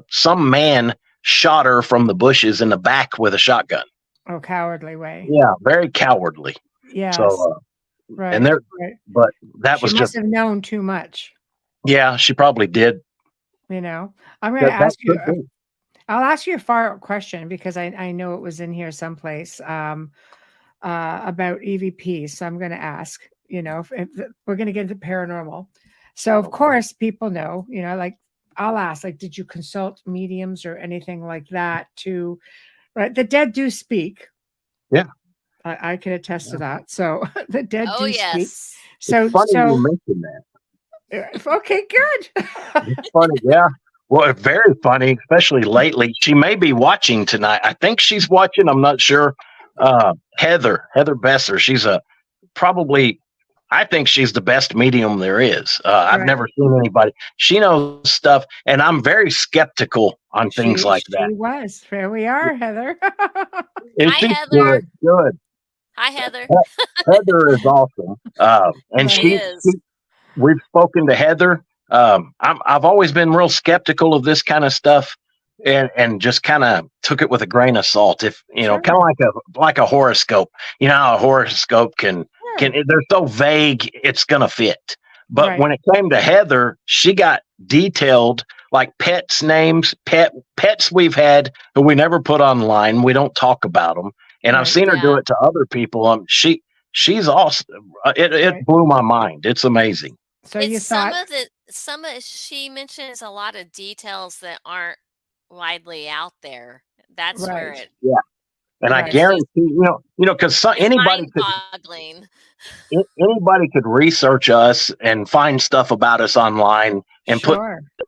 some man shot her from the bushes in the back with a shotgun. Oh, cowardly way. Yeah, very cowardly. Yes. So, right. And there, right. but that She was must just, have known too much. yeah, she probably did. You know, I'm going to That ask you. could be. I'll ask you a follow-up question because I know it was in here someplace about EVP. So I'm going to ask. You know, if we're going to get into paranormal. So of course, people know. You know, like I'll ask, like, did you consult mediums or anything like that to? Right, the dead do speak. Yeah. I can attest to that. So the dead Oh, do speak. yes. So, It's funny you mentioned that. Okay, good. It's funny, yeah. Well, very funny, especially lately. She may be watching tonight. I think she's watching. I'm not sure. Heather Besser. She's probably. I think she's the best medium there is. I've Right. never seen anybody. She knows stuff, and I'm very skeptical on things like that. She was. Here we are, Heather. Hi, Heather. Good. Hi, Heather. Heather is awesome. And She is. We've spoken to Heather. I've always been real skeptical of this kind of stuff, and just kind of took it with a grain of salt. If you know, kind of like a horoscope. You know how a horoscope can they're so vague, it's gonna fit. But when it came to Heather, she got detailed, like pets' names, pets we've had who we never put online. We don't talk about them, and I've seen her do it to other people. She's awesome. It blew my mind. It's amazing. So it's some of she mentions a lot of details that aren't widely out there. That's where it. Yeah. And I guarantee, because anybody could research us and find stuff about us online and put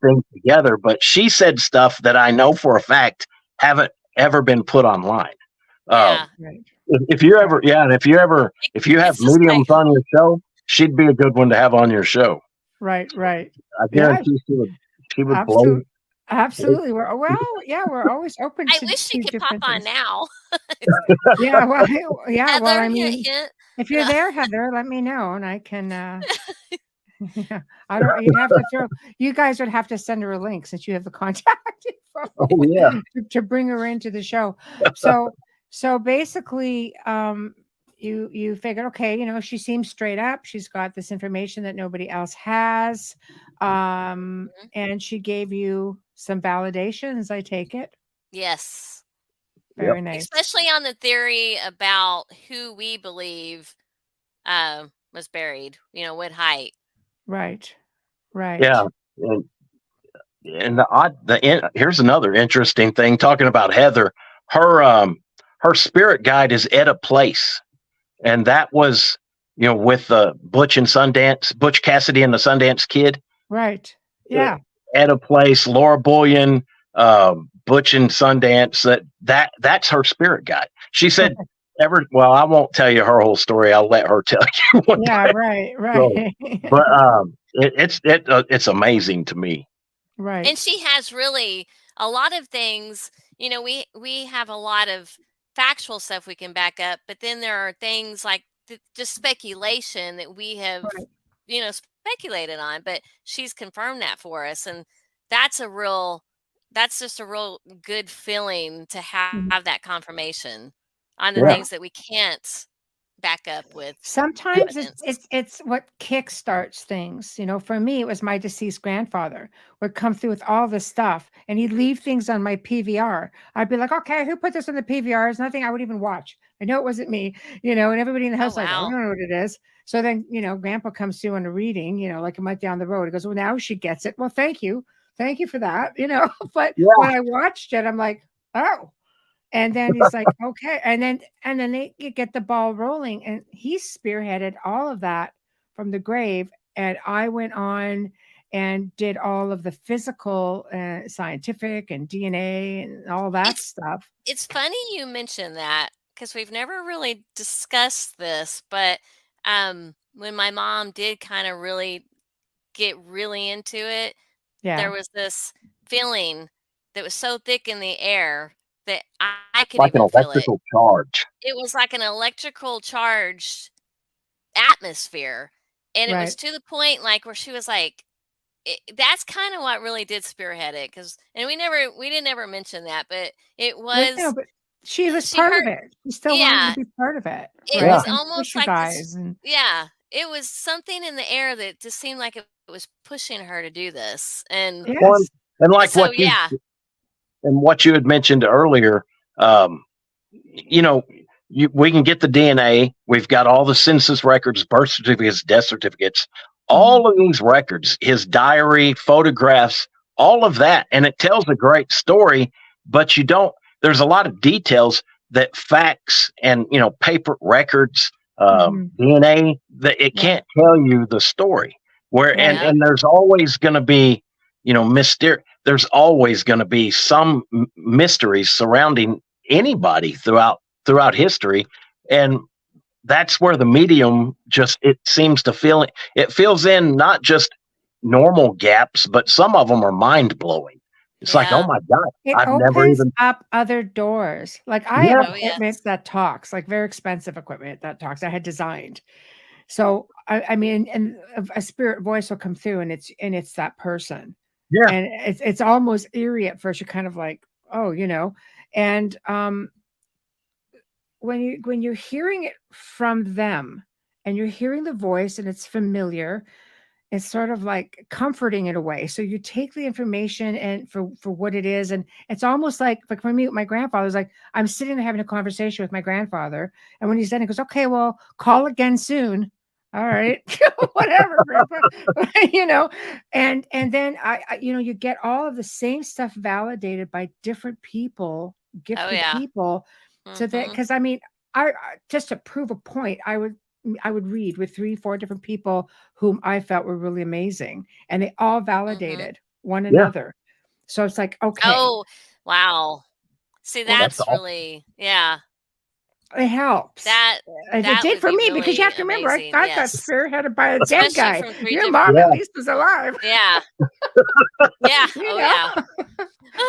things together. But she said stuff that I know for a fact haven't ever been put online. Yeah. If you have mediums on your show, she'd be a good one to have on your show. Right. I guarantee she would blow. Absolutely. We're always open. I wish she could pop on now. Heather, well, I mean, if you're there, Heather, let me know, and I can. I don't. You'd have to throw. You guys would have to send her a link since you have the contact info. Oh yeah. To bring her into the show. So basically, you figured, okay, she seems straight up. She's got this information that nobody else has, and she gave you some validations, I take it. Yes. Very nice. Especially on the theory about who we believe was buried, what height. Right. Yeah. And here's another interesting thing, talking about Heather. Her spirit guide is Etta Place. And that was, with Butch Cassidy and the Sundance Kid. Right. Yeah. Etta Place, Laura Bullion, Butch and Sundance. That's her spirit guide. She said, well, I won't tell you her whole story. I'll let her tell you one time. Right. So, but it's amazing to me. Right. And she has really a lot of things. We have a lot of factual stuff we can back up, but then there are things like just speculation that we have, speculated on, but she's confirmed that for us. And that's just a real good feeling to have that confirmation on the things that we can't back up with. Sometimes it's what kickstarts things. For me, it was my deceased grandfather would come through with all this stuff, and he'd leave things on my PVR. I'd be like, okay, who put this on the PVR? It's nothing I would even watch. I know it wasn't me, and everybody in the house like, I don't know what it is. So then, Grandpa comes through on a reading, like a month down the road. He goes, well, now she gets it. Well, thank you for that, But when I watched it, I'm like, oh. And then he's like, okay. And then they get the ball rolling, and he spearheaded all of that from the grave. And I went on and did all of the physical, scientific and DNA and all that stuff. It's funny you mentioned that because we've never really discussed this, but when my mom did kind of really get really into it, there was this feeling that was so thick in the air that I could Like an even feel it. electrical charge. It was like an electrical charged atmosphere. And it was Right. to the point like where she was like, that's kind of what really did spearhead it. And we didn't ever mention that, but it But no, was, but she was she part of heard, it. She still wanted to yeah, be part of it, it right? was And almost push you like this. guys and Yeah, it was something in the air that just seemed like it was pushing her to do this. And yes. And like so, yeah. what you had mentioned earlier, you know, we can get the DNA. We've got all the census records, birth certificates, death certificates, all of these records, his diary, photographs, all of that. And it tells a great story, but there's a lot of details that facts and, paper records, DNA, that it can't tell you the story. And there's always going to be, there's always going to be some mysteries surrounding anybody throughout history, and that's where the medium it seems to it fills in not just normal gaps, but some of them are mind-blowing. It's like, oh my God, it I've opens never even up other doors. Like I have equipment that talks, like very expensive equipment that talks I had designed. So I mean, and a spirit voice will come through, and it's that person. Yeah. And it's almost eerie at first. You're kind of like, oh, and when you're hearing it from them, and you're hearing the voice, and it's familiar, it's sort of like comforting in a way. So you take the information and for what it is, and it's almost like for me, my grandfather's like, I'm sitting there having a conversation with my grandfather, and when he's done, he goes, "Okay, well, call again soon." All right, whatever, Grandpa. And then I you get all of the same stuff validated by different people, gifted people, so that because I mean, I just to prove a point, I would read with 3-4 different people whom I felt were really amazing, and they all validated one another. So it's like, okay. Oh, wow. See, that's really, it helps. It did for me really because you have to remember, I got spearheaded by a dead guy. Your mom at least was alive. Yeah. Yeah.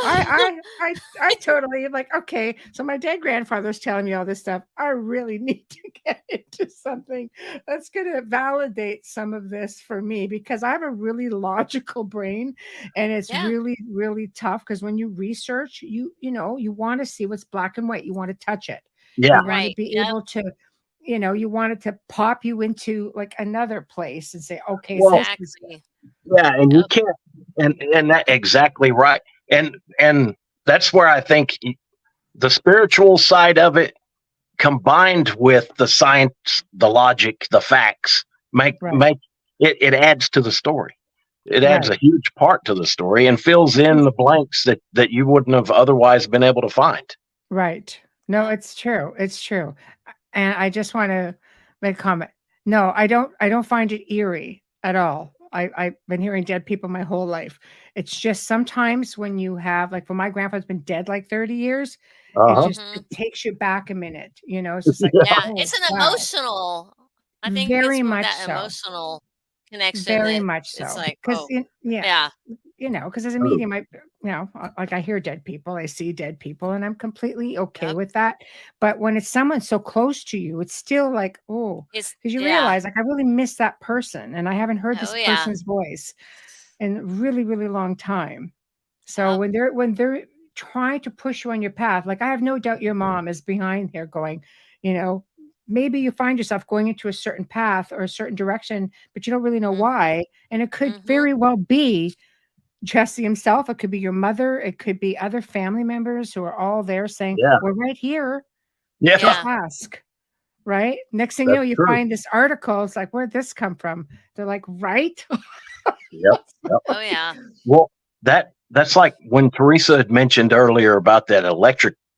I totally like, okay, so my dead grandfather's telling me all this stuff. I really need to get into something that's going to validate some of this for me, because I have a really logical brain, and it's really, really tough because when you research, you want to see what's black and white. You want to touch it. Yeah. You want to be able to, you want it to pop you into like another place and say, okay, exactly. And you can't, and that exactly right. And that's where I think the spiritual side of it combined with the science, the logic, the facts make it adds to the story. It adds a huge part to the story and fills in the blanks that you wouldn't have otherwise been able to find. Right. No, it's true. It's true. And I just want to make a comment. No, I don't find it eerie at all. I've been hearing dead people my whole life. It's just sometimes when you have, like, my grandfather's been dead like 30 years, it takes you back a minute. It's just like, it's an emotional. I think very it's much that so. Emotional connection. Very much so. It's like, because because as a medium, like I hear dead people, I see dead people, and I'm completely okay with that. But when it's someone so close to you, it's still like, because you realize, like, I really miss that person, and I haven't heard this person's voice in a really, really long time. So when they're trying to push you on your path, like, I have no doubt your mom is behind here going, maybe you find yourself going into a certain path or a certain direction, but you don't really know why. And it could very well be Jesse himself. It could be your mother. It could be other family members who are all there saying, we're right here. Just ask. Right. Next thing you know, you find this article. It's like, where'd this come from? They're like, right. Yep. Oh, yeah. Well, that's like when Teresa had mentioned earlier about that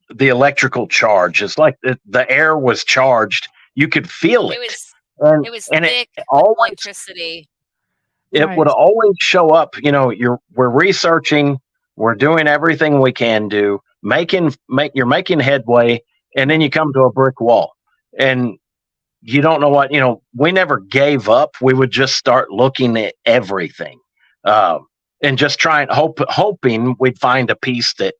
the electrical charge. It's like the air was charged. You could feel it. It was thick electricity. It would always show up. We're researching, we're doing everything we can do, you're making headway, and then you come to a brick wall, and you don't know what. We never gave up. We would just start looking at everything. and just hoping we'd find a piece that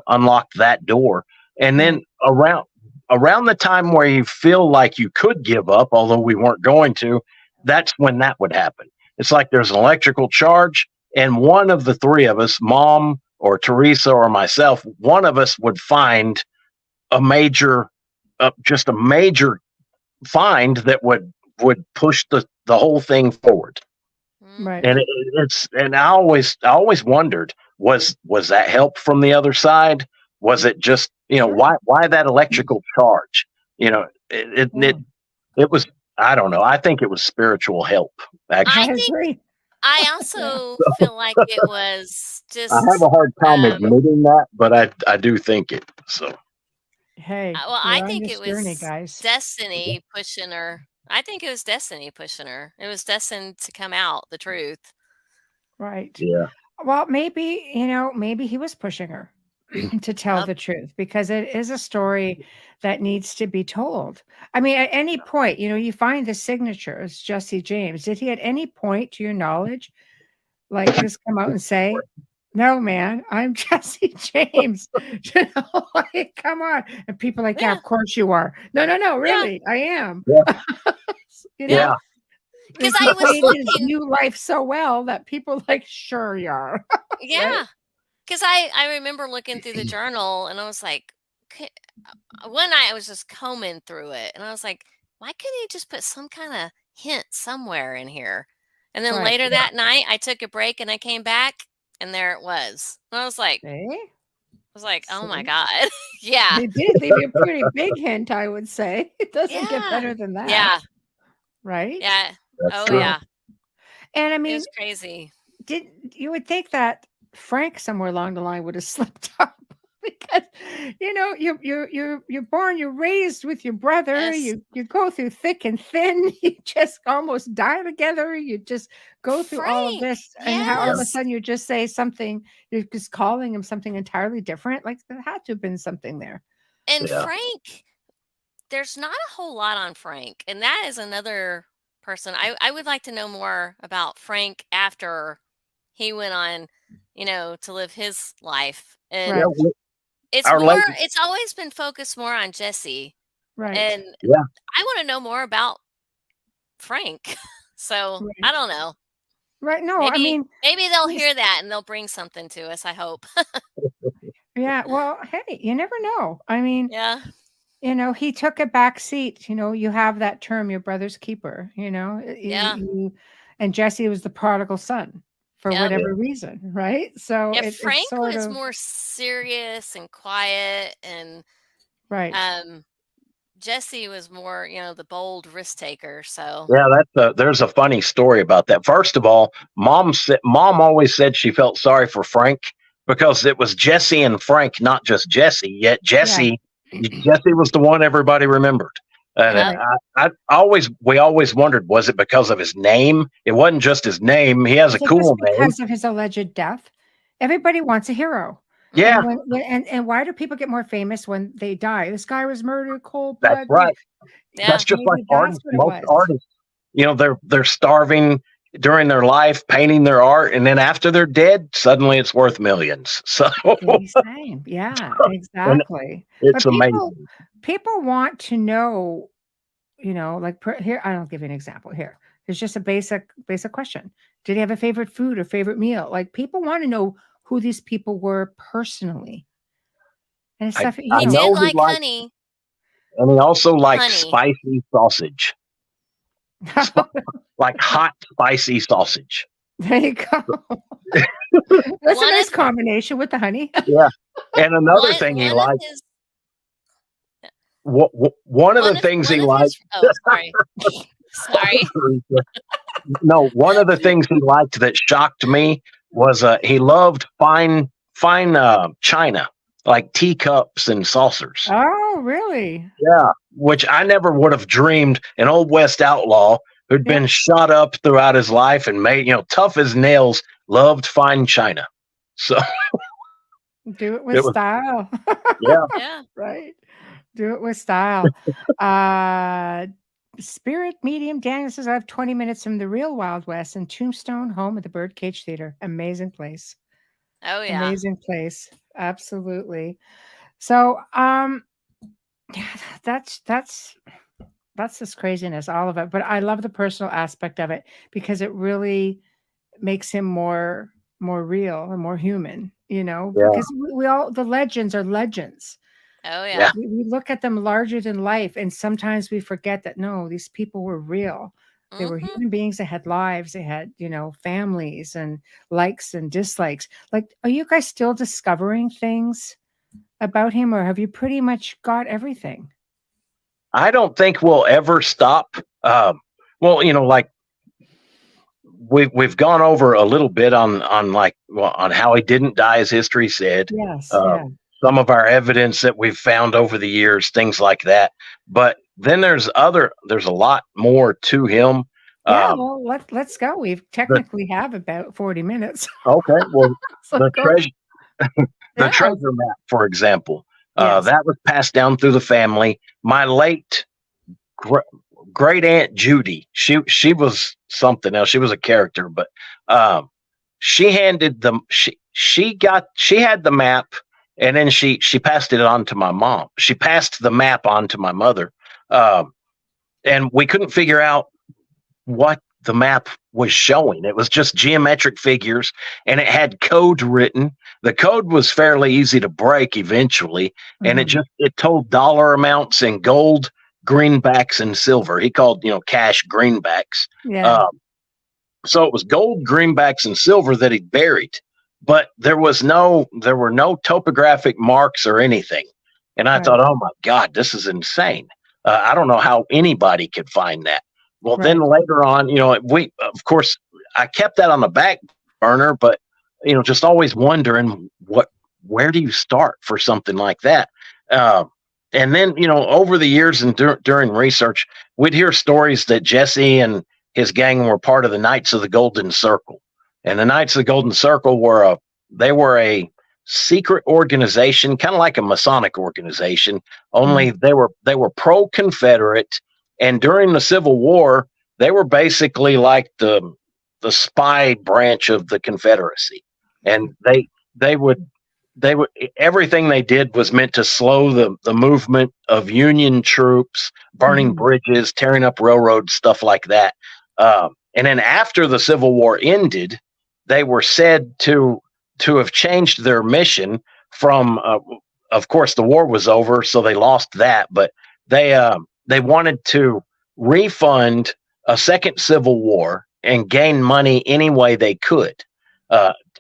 unlocked that door. And then around the time where you feel like you could give up, although we weren't going to, that's when that would happen. It's like there's an electrical charge, and one of the three of us, Mom or Teresa or myself, one of us would find just a major find that would push the whole thing forward. Right. And I always wondered, was that help from the other side? Was it just, why that electrical charge? It was, I don't know. I think it was spiritual help. Actually. I also feel like it was just. I have a hard time admitting that, but I do think it. So. Hey. Well, I think it was journey, guys. destiny pushing her. I think it was destiny pushing her. It was destined to come out, the truth. Right. Yeah. Well, maybe he was pushing her to tell the truth, because it is a story that needs to be told. I mean, at any point, you find the signatures, Jesse James. Did he at any point, to your knowledge, like just come out and say, "No, man, I'm Jesse James"? Like, come on. And people are like, yeah, of course you are. No, really, I am. Yeah. Because I was looking his new life so well that people like, sure you are. Yeah. Because I remember looking through the journal, and I was like, one night I was just combing through it, and I was like, why couldn't he just put some kind of hint somewhere in here? And then later that night, I took a break and I came back, and there it was. And I was like, oh my God. Yeah. They did a pretty big hint, I would say. It doesn't get better than that. Yeah. Right? Yeah. That's true. Yeah. And I mean, it was crazy. You would think that Frank somewhere along the line would have slipped up, because you're born, you're raised with your brother. Yes. You go through thick and thin. You just almost die together. You just go through all of this, and how all of a sudden you just say something. You're just calling him something entirely different. Like, there had to have been something there. And Frank, there's not a whole lot on Frank, and that is another person. I would like to know more about Frank after he went on, to live his life. And it's always been focused more on Jesse. Right. And I want to know more about Frank. So I don't know. Right. No, maybe they'll hear that and they'll bring something to us, I hope. Yeah. Well, hey, you never know. I mean, he took a back seat. You have that term, your brother's keeper, and Jesse was the prodigal son for whatever reason. Right. So Frank was more serious and quiet, and Jesse was more, the bold risk taker. So there's a funny story about that. First of all, Mom always said she felt sorry for Frank because it was Jesse and Frank, not just Jesse. Yet Jesse was the one everybody remembered. And we always wondered, was it because of his name? It wasn't just his name. He has a cool name. Because of his alleged death. Everybody wants a hero. Yeah. And why do people get more famous when they die? This guy was murdered, cold blood. That's right. Yeah. That's just like artists. Most artists, they're starving during their life, painting their art, and then after they're dead, suddenly it's worth millions. So yeah, exactly. It's amazing. People want to know, like here. I'll give you an example. Here, it's just a basic question. Did he have a favorite food or favorite meal? Like, people want to know who these people were personally. And stuff. He did like honey. And he also liked spicy sausage. Like hot, spicy sausage. There you go. That's a nice combination with the honey. Yeah. And another thing he liked. One of the things he liked. Oh, sorry. Sorry. No, one of the things he liked that shocked me was he loved fine china, like teacups and saucers. Oh, really? Yeah, which I never would have dreamed. An old West outlaw who'd been shot up throughout his life and made, tough as nails, loved fine china. So do it with style. Yeah. Right. Do it with style. Spirit medium Daniel says, I have 20 minutes from the real Wild West and Tombstone, home at the Birdcage Theater. Amazing place. Oh yeah. Amazing place. Absolutely. So, yeah, that's just craziness, all of it. But I love the personal aspect of it because it really makes him more real and more human, Yeah. because we all, the legends are legends. Oh Yeah. yeah. We look at them larger than life, and sometimes we forget that no, these people were real. They were Mhm. human beings that had lives, they had, families and likes and dislikes. Like, are you guys still discovering things about him, or have you pretty much got everything? I don't think we'll ever stop. Well, like we've gone over a little bit on on how he didn't die, as history said. Yes, Uh, yeah. some of our evidence that we've found over the years, things like that. But then there's a lot more to him. Yeah, Um, well, let's go. We've the technically have about 40 minutes. okay, well, So the go. treasure the Yeah. treasure map, for example, Yes. that was passed down through the family. My late great aunt Judy, she was something else. She was a character, but she handed them. She had the map, and then she passed it on to my mom. She passed the map on to my mother, and we couldn't figure out what the map was showing. It was just geometric figures, and it had code written. The code was fairly easy to break eventually, and Mhm. it told dollar amounts in gold, greenbacks, and silver. He called cash greenbacks. Yeah. So it was gold, greenbacks, and silver that he buried, but there were no topographic marks or anything. And I Right. thought, oh my God, this is insane. I don't know how anybody could find that. Well, then Right. later on, of course, I kept that on the back burner, but just always wondering where do you start for something like that? And then, over the years and during research, we'd hear stories that Jesse and his gang were part of the Knights of the Golden Circle. And the Knights of the Golden Circle were a secret organization, kind of like a Masonic organization, only they were pro-Confederate. And during the Civil War, they were basically like the spy branch of the Confederacy. And they would everything they did was meant to slow the movement of Union troops, burning Mhm. bridges, tearing up railroads, stuff like that. And then after the Civil War ended, they were said to have changed their mission from. Of course, the war was over, so they lost that. But they wanted to refund a second Civil War and gain money any way they could.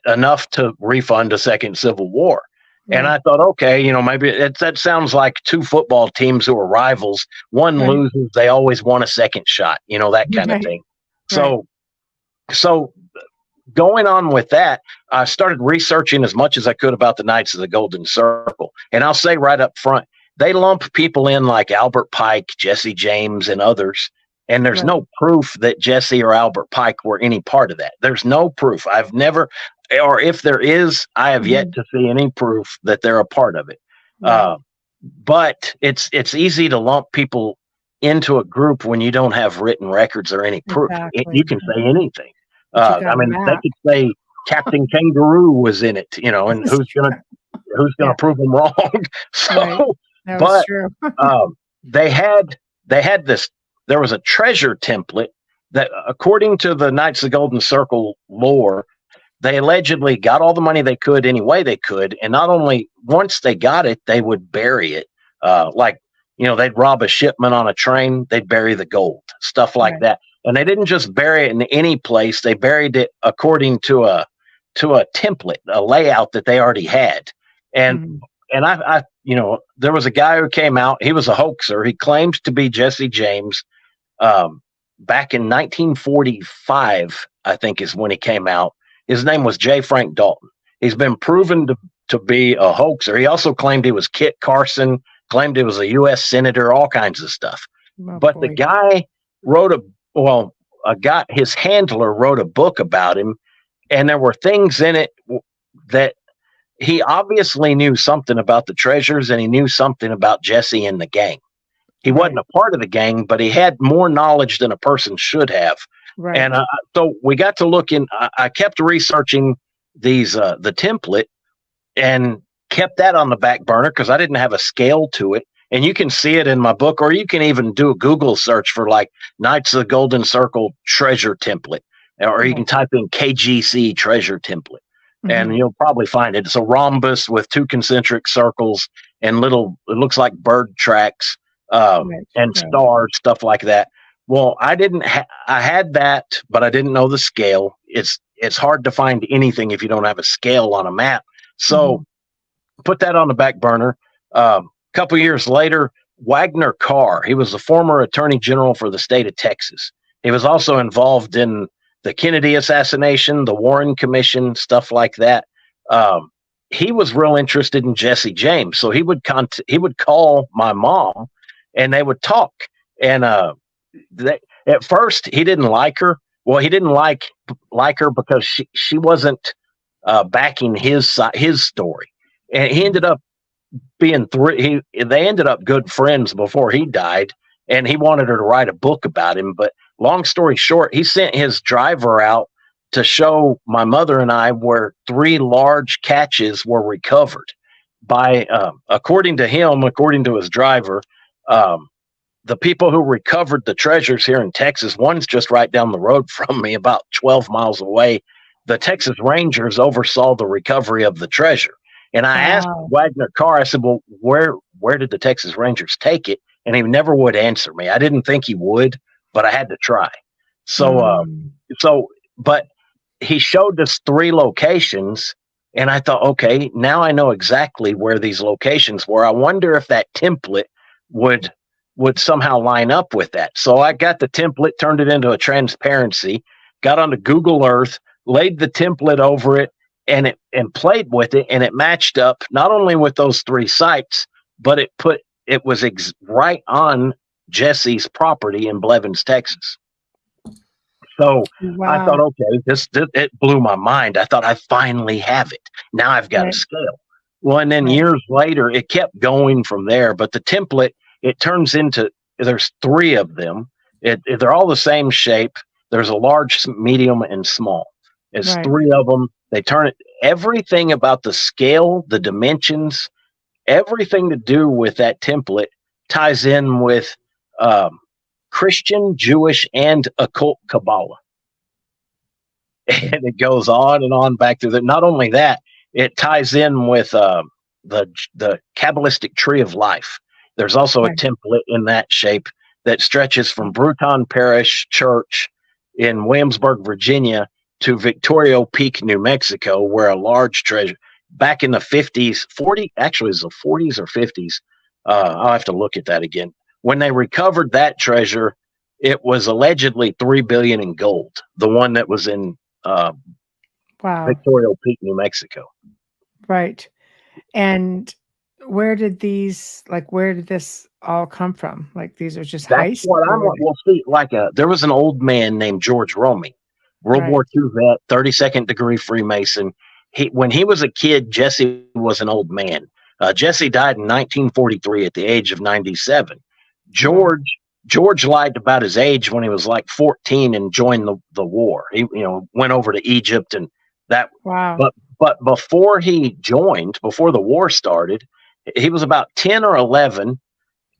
Enough to refund a second Civil War. And Right. I thought, okay, maybe that sounds like two football teams who are rivals. One Right. loses, they always want a second shot, that kind of Right. thing. Right. So going on with that, I started researching as much as I could about the Knights of the Golden Circle. And I'll say right up front, they lump people in like Albert Pike, Jesse James, and others. And there's Right. no proof that Jesse or Albert Pike were any part of that. There's no proof. I've never, or if there is, I have yet to see any proof that they're a part of it. Right. But it's easy to lump people into a group when you don't have written records or any proof. Exactly. You can say anything. But you got I a mean, they map. could say Captain Kangaroo was in it, and who's gonna Yeah. prove them wrong? So, Right. That was but true. they had this. There was a treasure template that, according to the Knights of the Golden Circle lore, they allegedly got all the money they could any way they could, and not only once they got it, they would bury it. They'd rob a shipment on a train, they'd bury the gold, stuff like Right. that. And they didn't just bury it in any place; they buried it according to a template, a layout that they already had. And Mhm. and I there was a guy who came out. He was a hoaxer. He claimed to be Jesse James. Back in 1945, I think is when he came out. His name was J. Frank Dalton. He's been proven to be a hoaxer. He also claimed he was Kit Carson, claimed he was a U.S. senator, all kinds of stuff. Oh, But the boy. guy his handler wrote a book about him, and there were things in it that he obviously knew something about the treasures, and he knew something about Jesse and the gang. He wasn't a part of the gang, but he had more knowledge than a person should have. Right. And so we got to look in. I kept researching these the template and kept that on the back burner because I didn't have a scale to it. And you can see it in my book, or you can even do a Google search for like Knights of the Golden Circle treasure template, or you can type in KGC treasure template, and you'll probably find it. It's a rhombus with 2 concentric circles and little, it looks like bird tracks and stars, stuff like that. Well, I had that, but I didn't know the scale. It's hard to find anything if you don't have a scale on a map. So put that on the back burner. Couple years later, Wagner Carr, he was the former attorney general for the state of Texas. He was also involved in the Kennedy assassination, the Warren Commission, stuff like that. He was real interested in Jesse James. So he would call my mom and they would talk. And at first he didn't like her. Well, he didn't like her because she wasn't backing his story. And he ended up being they ended up good friends before he died, and he wanted her to write a book about him. But long story short, he sent his driver out to show my mother and I where 3 large catches were recovered by, according to him, according to his driver, the people who recovered the treasures here in Texas, one's just right down the road from me, about 12 miles away. The Texas Rangers oversaw the recovery of the treasure. And I asked Wagner Carr, I said, well, where did the Texas Rangers take it? And he never would answer me. I didn't think he would, but I had to try. But he showed us 3 locations, and I thought, okay, now I know exactly where these locations were. I wonder if that template would somehow line up with that. So I got the template, turned it into a transparency, got onto Google Earth, laid the template over it, and played with it, and it matched up not only with those 3 sites, but it was right on Jesse's property in Blevins, Texas. So I thought, okay, it blew my mind. I thought, I finally have it. Now I've got a scale. Well, and then years later, it kept going from there. But the template, it turns into, there's 3 of them. They're all the same shape. There's a large, medium, and small. It's 3 of them. They turn it, everything about the scale, the dimensions, everything to do with that template ties in with Christian, Jewish, and occult Kabbalah. And it goes on and on back to that. Not only that, it ties in with the Kabbalistic tree of life. There's also a template in that shape that stretches from Bruton Parish Church in Williamsburg, Virginia, to Victoria Peak, New Mexico, where a large treasure back in the 50s, actually it was the 40s or 50s. I'll have to look at that again. When they recovered that treasure, it was allegedly $3 billion in gold. The one that was in Victoria Peak, New Mexico. Right. And where did this all come from? Like, these are just heists? There was an old man named George Romey, World War II vet, 32nd degree Freemason. When he was a kid, Jesse was an old man. Jesse died in 1943 at the age of 97. George lied about his age when he was like 14 and joined the war. He went over to Egypt and that. Wow. But before he joined, before the war started, he was about 10 or 11,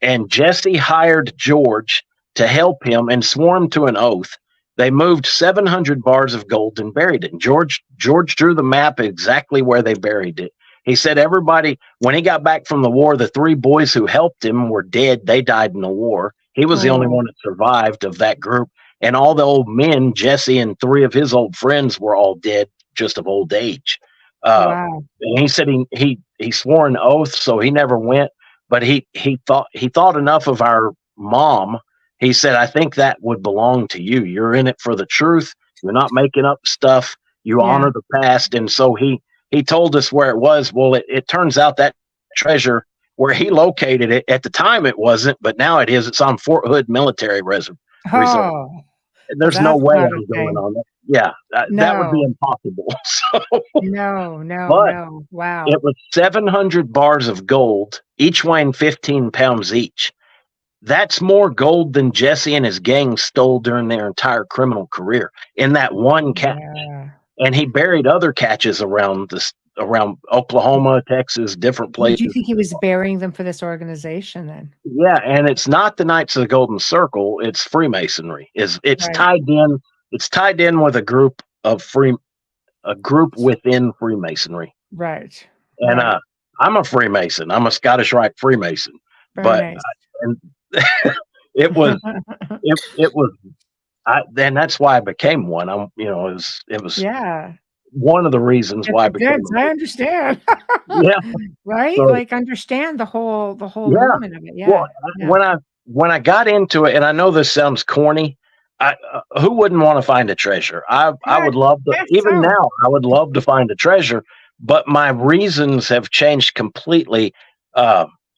and Jesse hired George to help him and swore him to an oath. They moved 700 bars of gold and buried it. And George drew the map exactly where they buried it. He said everybody, when he got back from the war, the 3 boys who helped him were dead. They died in the war. He was the only one that survived of that group. And all the old men, Jesse and 3 of his old friends, were all dead just of old age. And he said he swore an oath, so he never went. But he thought enough of our mom. He said, I think that would belong to you. You're in it for the truth. You're not making up stuff. You honor the past. And so he told us where it was. Well, it turns out that treasure, where he located it, at the time it wasn't, but now it is. It's on Fort Hood Military Reserve. There's no way I'm going on that. Yeah, that would be impossible. No. Wow. It was 700 bars of gold, each weighing 15 pounds each. that's more gold than Jesse and his gang stole during their entire criminal career in that one catch. Yeah. And he buried other catches around Oklahoma, Texas, different Would you places. think he was burying them for this organization then? Yeah, and it's not the Knights of the Golden Circle; it's Freemasonry. It's Right. tied in. It's tied in with a group within Freemasonry. Right. And Right. I'm a Freemason. I'm a Scottish Rite Freemason. Very But nice. and it was then that's why I became one. It was Yeah. one of the reasons why I became. Good. I understand. Yeah. Right. So, Like understand the whole Yeah. movement of it. Yeah. Well, Yeah. when I got into it, and I know this sounds corny, who wouldn't want to find a treasure? I would love to. Yes, Even so. now, I would love to find a treasure. But my reasons have changed completely.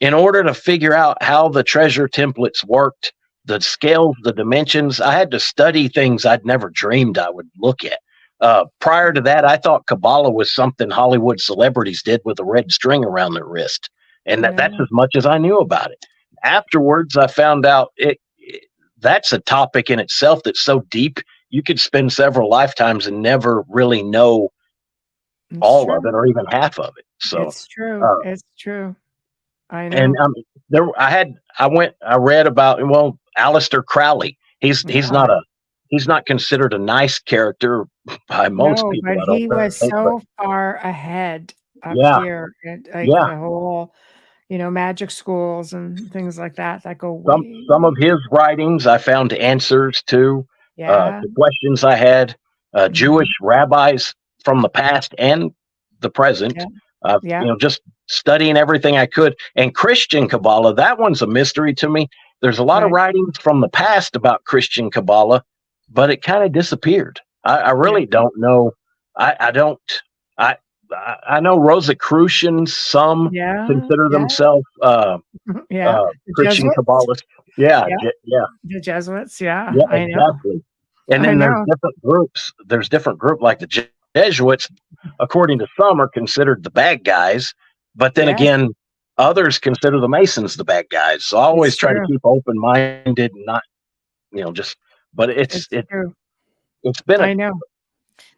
In order to figure out how the treasure templates worked, the scales, the dimensions, I had to study things I'd never dreamed I would look at. Prior to that, I thought Kabbalah was something Hollywood celebrities did with a red string around their wrist. And that's as much as I knew about it. Afterwards, I found out that's a topic in itself that's so deep, you could spend several lifetimes and never really know all of it or even half of it. So it's true. It's true. I know. And I read about, well, Aleister Crowley. He's not considered a nice character by most people. But he was so far ahead up here, and the whole, magic schools and things like that go some of his writings I found answers to the questions I had. Jewish rabbis from the past and the present. Just studying everything I could. And Christian Kabbalah, that one's a mystery to me. There's a lot of writings from the past about Christian Kabbalah, but it kind of disappeared. I really don't know. I know Rosicrucians, some consider themselves Christian Kabbalists. The Jesuits, I know. Exactly. And then there's different groups. There's different groups, like the Jesuits, according to some, are considered the bad guys, but then again, others consider the Masons the bad guys. So I always try to keep open-minded and not, but it's been. I know.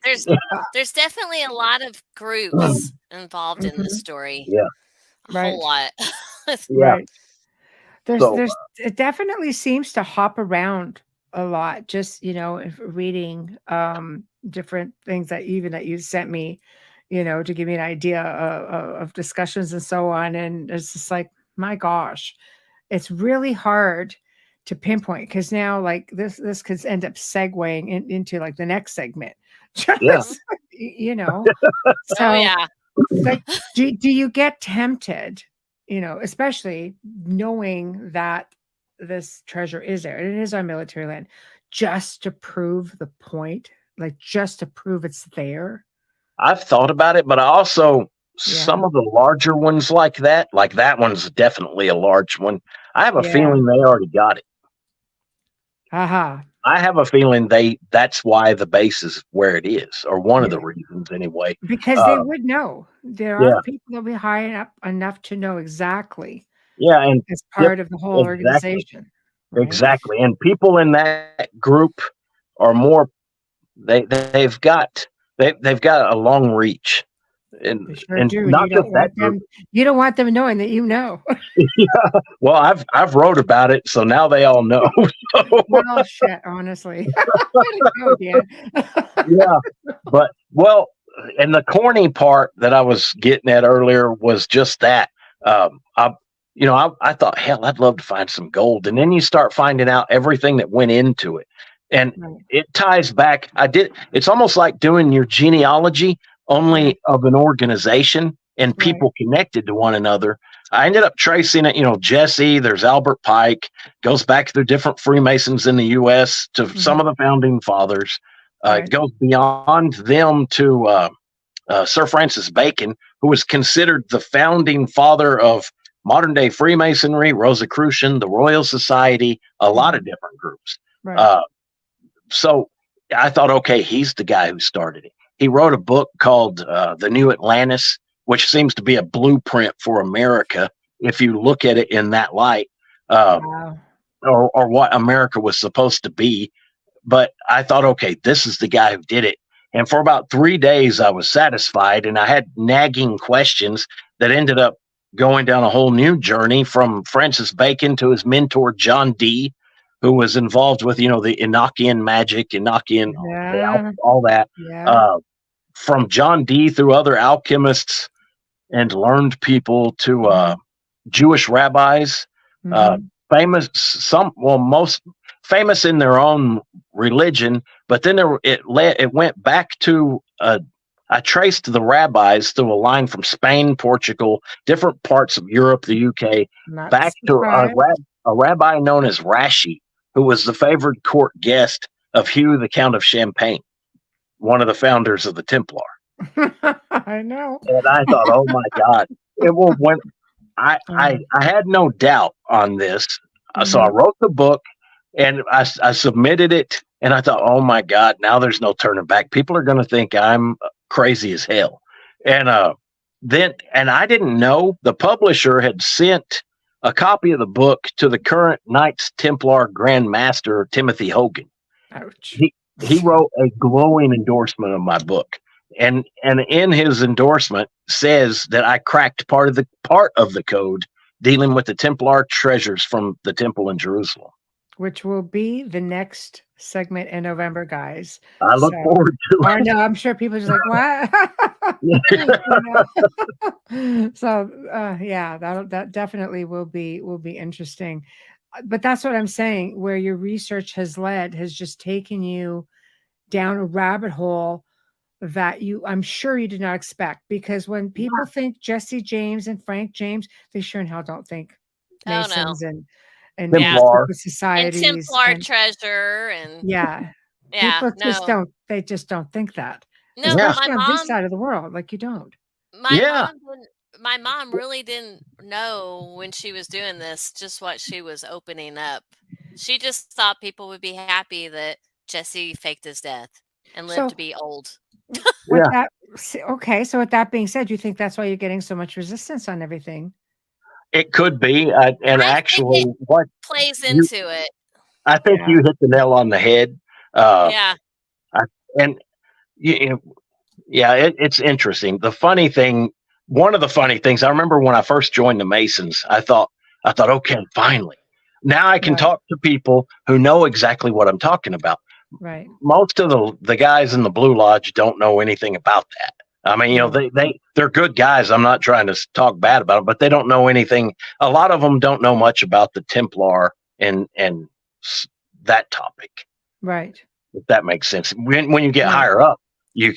There's definitely a lot of groups involved in the story. Yeah. A whole lot. Right. It definitely seems to hop around a lot. Just if reading different things that you sent me, to give me an idea of discussions and so on. And it's just like, my gosh, it's really hard to pinpoint, because now like this could end up segueing into like the next segment. So like, do you get tempted, especially knowing that this treasure is there and it is on military land, just to prove the point, like just to prove it's there? I've thought about it, but I also some of the larger ones like that one's definitely a large one. I have a feeling they already got it. I have a feeling that's why the base is where it is, or one of the reasons anyway. Because they would know. There are people that will be high up enough to know exactly. Yeah, and as part of the whole organization. Right? Exactly. And people in that group are more they've got a long reach. And not just that group. You don't want them knowing that Well, I've wrote about it, so now they all know. Well, shit, honestly. But and the corny part that I was getting at earlier was just that. I thought, hell, I'd love to find some gold, and then you start finding out everything that went into it, and it ties back. It's almost like doing your genealogy, only of an organization and people connected to one another. I ended up tracing it, Jesse, there's Albert Pike, goes back to the different Freemasons in the U.S. to some of the founding fathers. It goes beyond them to Sir Francis Bacon, who was considered the founding father of modern day Freemasonry, Rosicrucian, the Royal Society, a lot of different groups. So I thought, okay, he's the guy who started it. He wrote a book called The New Atlantis, which seems to be a blueprint for America if you look at it in that light. or what America was supposed to be. But I thought, okay, this is the guy who did it. And for about 3 days, I was satisfied, and I had nagging questions that ended up going down a whole new journey from Francis Bacon to his mentor, John Dee, who was involved with, the Enochian magic, Yeah. all that. Yeah. From John Dee through other alchemists and learned people to Jewish rabbis, famous, most famous in their own religion, but then it went back to I traced the rabbis through a line from Spain, Portugal, different parts of Europe, the UK, Not back to surprised. a rabbi known as Rashi, who was the favored court guest of Hugh the Count of Champagne, one of the founders of the Templar. I know. And I thought, oh my God, it will went. I had no doubt on this, so I wrote the book and I submitted it, and I thought, oh my God, now there's no turning back. People are going to think I'm crazy as hell, and I didn't know the publisher had sent a copy of the book to the current Knights Templar Grand Master Timothy Hogan. Ouch. He wrote a glowing endorsement of my book. And in his endorsement says that I cracked part of the code dealing with the Templar treasures from the temple in Jerusalem. Which will be the next segment in November, guys. I look forward to I it. know, I'm sure people are just like, what? So yeah, that definitely will be interesting. But that's what I'm saying, where your research has led has just taken you down a rabbit hole that I'm sure you did not expect, because when people think Jesse James and Frank James, they sure in hell don't think Masons and Templar societies and Templar treasure and people just don't think that. No, especially my on mom, this side of the world, like you don't. My mom really didn't know when she was doing this just what she was opening up. She just thought people would be happy that Jesse faked his death and lived to be old. Okay, so with that being said, you think that's why you're getting so much resistance on everything? It could be, and actually, what plays into it? I think you hit the nail on the head. It's interesting. One of the funny things, I remember when I first joined the Masons, I thought, okay, finally, now I can talk to people who know exactly what I'm talking about. Right. Most of the guys in the Blue Lodge don't know anything about that. I mean, they're good guys. I'm not trying to talk bad about them, but they don't know anything. A lot of them don't know much about the Templar and that topic. Right. If that makes sense. When you get higher up, you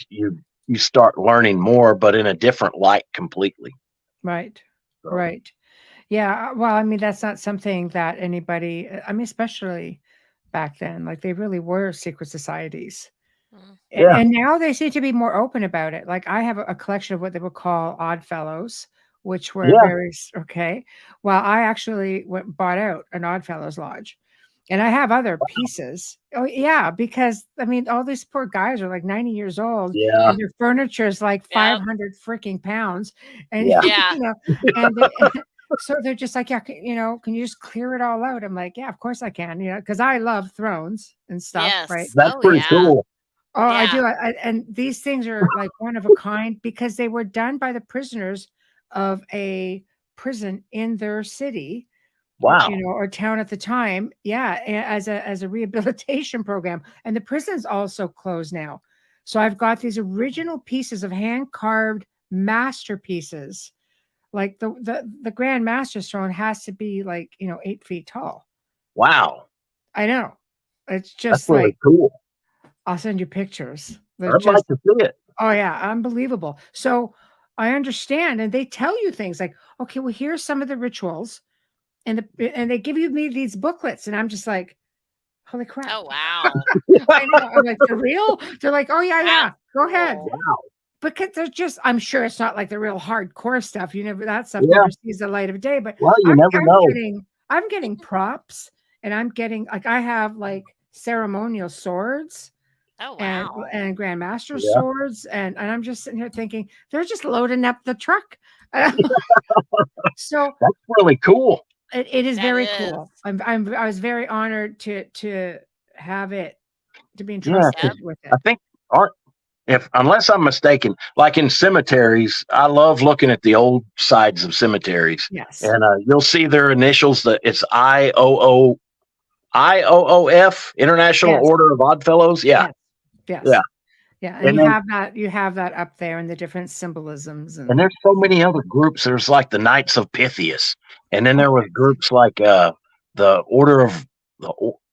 start learning more, but in a different light completely. Right. So. Right. Yeah. Well, I mean, that's not something that anybody, I mean, especially back then, like they really were secret societies. And now they seem to be more open about it. Like I have a collection of what they would call odd fellows, which were very okay. Well, I actually bought out an Odd Fellows Lodge, and I have other pieces. Oh yeah, because I mean, all these poor guys are like 90 years old, and their furniture is like 500 freaking pounds, and you know, so they're just like, can you just clear it all out? I'm like, yeah, of course I can, because I love thrones and stuff, right? That's pretty cool. Oh, I do. And these things are like one of a kind because they were done by the prisoners of a prison in their city. Wow. Or town at the time. Yeah. As a rehabilitation program. And the prison's also closed now. So I've got these original pieces of hand carved masterpieces. Like the Grand Master's throne has to be like, 8 feet tall. Wow. I know. It's just that's really cool. I'll send you pictures. I'd like to see it. Oh yeah, unbelievable. So I understand, and they tell you things like, okay, well, here's some of the rituals, and they give me these booklets, and I'm just like, holy crap! Oh wow! I know. I'm like, they're real. They're like, oh yeah, go ahead. Wow. Because they're just, I'm sure it's not like the real hardcore stuff. That stuff never sees the light of day. But you never know. I'm getting props, and I'm getting I have like ceremonial swords. Oh, wow. And Grandmaster swords. And I'm just sitting here thinking, they're just loading up the truck. So that's really cool. It is That very is. cool. I was very honored to have it, to be Yeah, entrusted with I it. think art. If unless I'm mistaken, like in cemeteries, I love looking at the old sides of cemeteries, Yes. and you'll see their initials. That it's IOOF, International Yes. Order of Oddfellows. Yeah, Yes. Yes. yeah, Yeah. And and then you have that up there and the different symbolisms and and there's so many other groups. There's like the Knights of Pythias, and then there was okay. groups like the Order of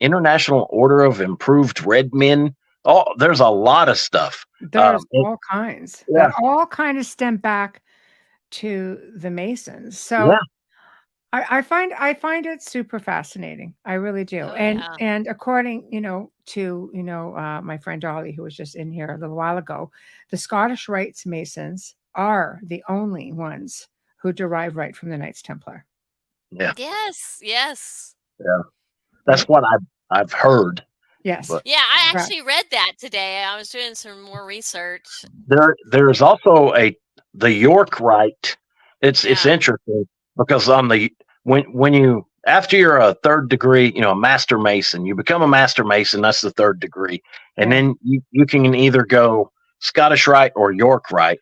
International Order of Improved Red Men. Oh, there's a lot of stuff. There's It, all kinds yeah, that all kind of stem back to the Masons. yeah, So I find it super fascinating. I really do. Oh yeah. And according, to, my friend Dolly, who was just in here a little while ago, the Scottish Rites Masons are the only ones who derive right from the Knights Templar. yeah, Yes. Yes. yeah. That's Right? what I've heard. Yes. But Yeah, I Right. actually read that today. I was doing some more research. there's also the York Rite. It's Yeah. interesting because on the when you after you're a third degree, a master mason, you become a master mason. That's the third degree, and Right. then you can either go Scottish Rite or York Rite.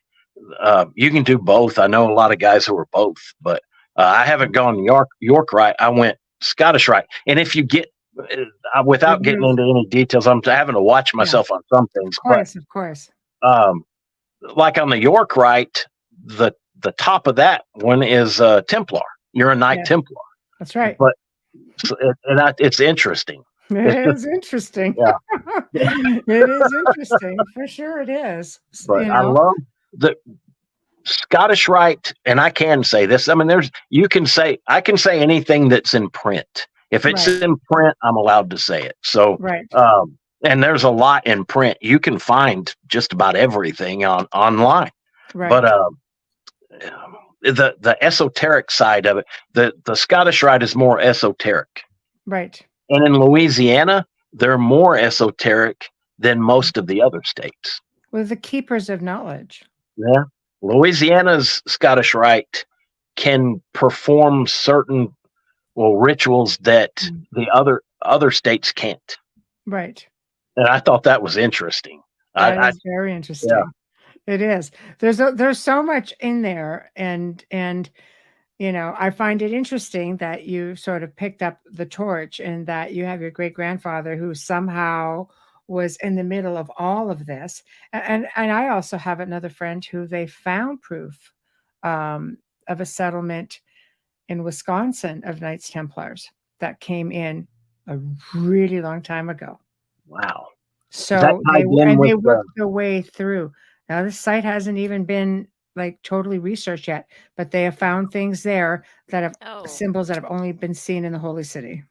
You can do both. I know a lot of guys who are both, but I haven't gone York Rite. I went Scottish Rite, and if you get without getting Mhm. into any details, I'm having to watch Yeah. myself on some things, but Of course. um, like on the York Rite, the top of that one is Templar. You're a Knight Yeah. Templar, That's right. but it's interesting. It It's just is interesting. yeah, It is interesting. For sure it is. but I love the Scottish Rite, and I can say this. I mean, I can say anything that's in print. If it's Right. in print, I'm allowed to say it. So, Right. and there's a lot in print. You can find just about everything online. Right. But the esoteric side of it, the Scottish Rite is more esoteric, Right. and in Louisiana, they're more esoteric than most of the other states. Well, the keepers of knowledge. Yeah, Louisiana's Scottish Rite can perform certain rituals that the other states can't, Right. and I thought that was interesting. That is very interesting. Yeah. It is. There's so much in there, and I find it interesting that you sort of picked up the torch and that you have your great grandfather who somehow was in the middle of all of this. And I also have another friend who they found proof of a settlement in Wisconsin of Knights Templars that came in a really long time ago. Wow. So they worked their way through. Now this site hasn't even been like totally researched yet, but they have found things there that have symbols that have only been seen in the Holy City.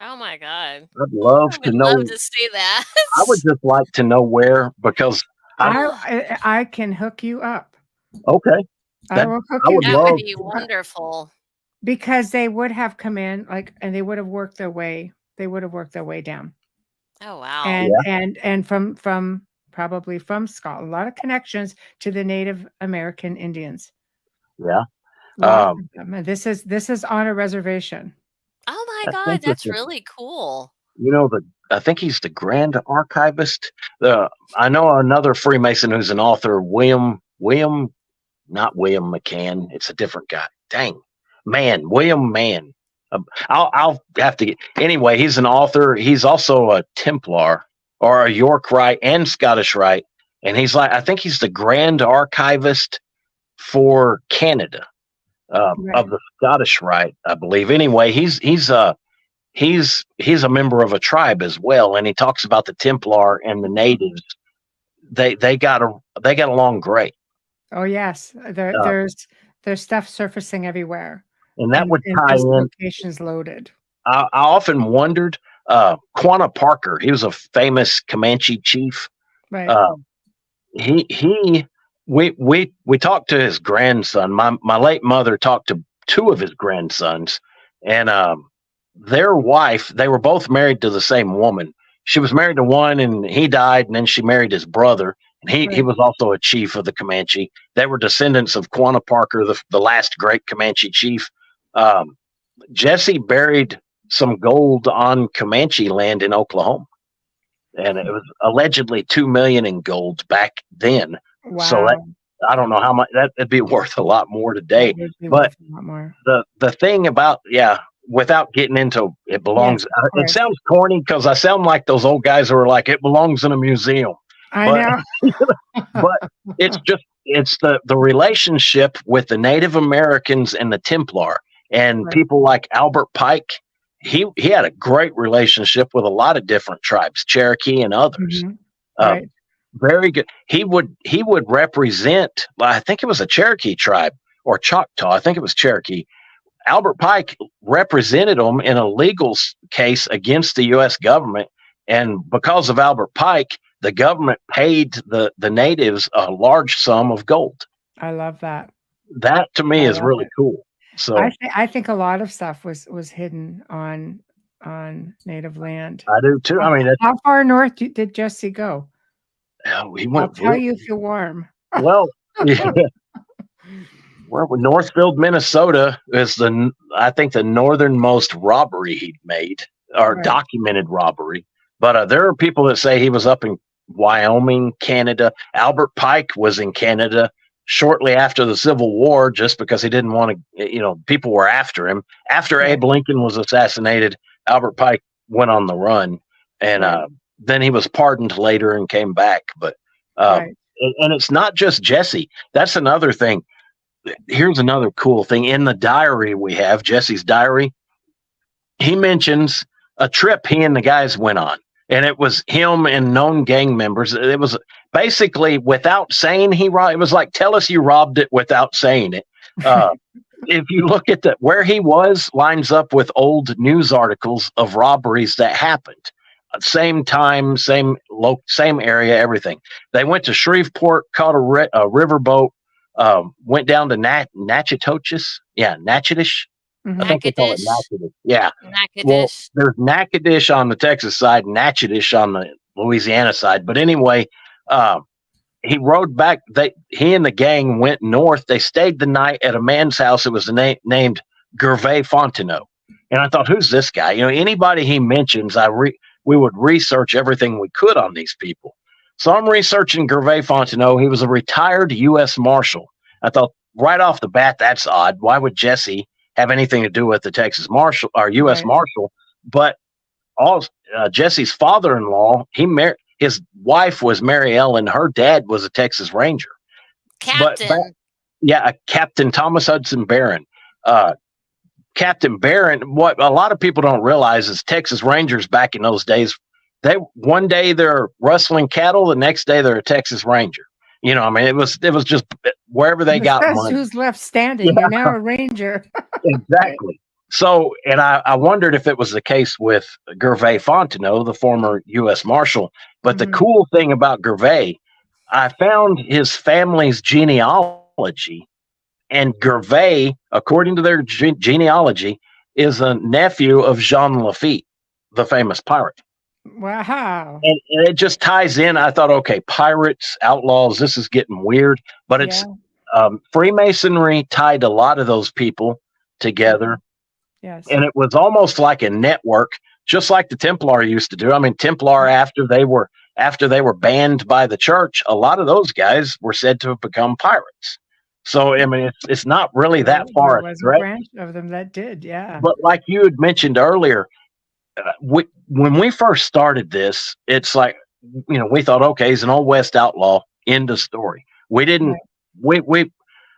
Oh my God. I'd love to know. Love to see that. I would just like to know where, because I can hook you up. Okay. I will hook you up. That would be wonderful. Because they would have come in and they would have worked their way. They would have worked their way down. Oh wow. And from probably from Scotland, a lot of connections to the Native American Indians. Yeah. Lots of them. And this is on a reservation. Oh my God, that's really cool. I think he's the Grand Archivist. I know another Freemason who's an author, William, not William McCann. It's a different guy. Dang, William Mann. I'll have to get. Anyway, he's an author. He's also a Templar or a York Rite and Scottish Rite, and I think he's the Grand Archivist for Canada. Of the Scottish Rite, I believe. Anyway, he's a member of a tribe as well, and he talks about the Templar and the natives. They got along great. Oh yes, there's stuff surfacing everywhere, and that would tie in. Locations loaded. I often wondered. Quanah Parker, he was a famous Comanche chief. Right. We talked to his grandson. My late mother talked to two of his grandsons, and their wife. They were both married to the same woman. She was married to one, and he died, and then she married his brother, and he was also a chief of the Comanche. They were descendants of Quanah Parker, the last great Comanche chief. Jesse buried some gold on Comanche land in Oklahoma, and it was allegedly 2 million in gold back then. So that, Wow. I don't know how much that'd be worth a lot more today. That would be But worth a lot more. the thing about, without getting into it belongs, Yes, of it course. sounds corny because I sound like those old guys who are like, it belongs in a museum. I But know. but it's the relationship with the Native Americans and the Templar and Right. people like Albert Pike. He had a great relationship with a lot of different tribes, Cherokee and others. Mhm. Uh, Right. Very good. He would represent, I think it was a Cherokee tribe or Choctaw. I think it was Cherokee. Albert Pike represented them in a legal case against the U.S. government, and because of Albert Pike, the government paid the natives a large sum of gold. I love that. That to me I is love really it. cool. So I think a lot of stuff was hidden on native land. I do too. I mean, How far north did Jesse go? he I'll went tell you if you're warm. well. Yeah. Well, Northfield, Minnesota is I think the northernmost robbery he'd made or Right. documented robbery. But there are people that say he was up in Wyoming, Canada. Albert Pike was in Canada shortly after the Civil War, just because he didn't want to, people were after him. After Right. Abe Lincoln was assassinated, Albert Pike went on the run, and Right. then he was pardoned later and came back. But Right. and it's not just Jesse. That's another thing. Here's another cool thing. In the diary we have, Jesse's diary, he mentions a trip he and the guys went on. And it was him and known gang members. It was basically without saying it was like, tell us you robbed it without saying it. If you look at where he was, lines up with old news articles of robberies that happened. Same time, same area, everything. They went to Shreveport, caught a riverboat, went down to Natchitoches. Yeah, Natchitoches. I think they call it Natchitoches. Yeah. Well, there's Natchitoches on the Texas side, Natchitoches on the Louisiana side. But anyway, he rode back. He and the gang went north. They stayed the night at a man's house. It was named Gervais Fontenot. And I thought, who's this guy? Anybody he mentions, we would research everything we could on these people. So I'm researching Gervais Fontenot. He was a retired U.S. Marshal. I thought right off the bat, that's odd. Why would Jesse have anything to do with the Texas Marshal or U.S. Marshal? But Jesse's father-in-law, his wife was Mary Ellen. Her dad was a Texas Ranger. Captain. Captain Thomas Hudson Barron. Captain Barron, what a lot of people don't realize is Texas Rangers back in those days, one day they're rustling cattle, the next day they're a Texas Ranger. It was just wherever they got money. Who's left standing? Yeah. You're now a ranger. Exactly. So, and I wondered if it was the case with Gervais Fontenot, the former U.S. Marshal. But the cool thing about Gervais, I found his family's genealogy, and Gervais, according to their genealogy, is a nephew of Jean Lafitte, the famous pirate. Wow. And it just ties in. I thought, okay, pirates, outlaws, this is getting weird. But it's Freemasonry tied a lot of those people together. Yes. And it was almost like a network, just like the Templar used to do. I mean, Templar, after they were banned by the church, a lot of those guys were said to have become pirates. So, I mean, it's not really that far. There was a branch of them that did, yeah. But like you had mentioned earlier, when we first started this, it's like, we thought, okay, he's an Old West outlaw, end of story. We didn't, in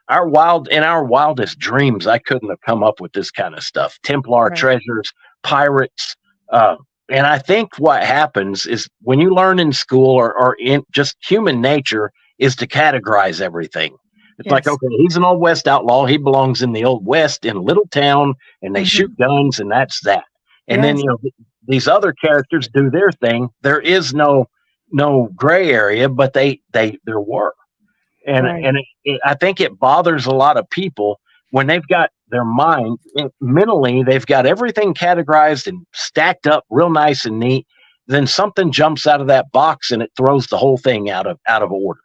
our wildest dreams, I couldn't have come up with this kind of stuff. Templar treasures, pirates. And I think what happens is when you learn in school or in just human nature is to categorize everything. It's like, okay, he's an Old West outlaw. He belongs in the Old West in a little town, and they shoot guns, and that's that. And then, these other characters do their thing. There is no gray area, but there were. And I think it bothers a lot of people when they've got their mind mentally, they've got everything categorized and stacked up real nice and neat. Then something jumps out of that box and it throws the whole thing out of order.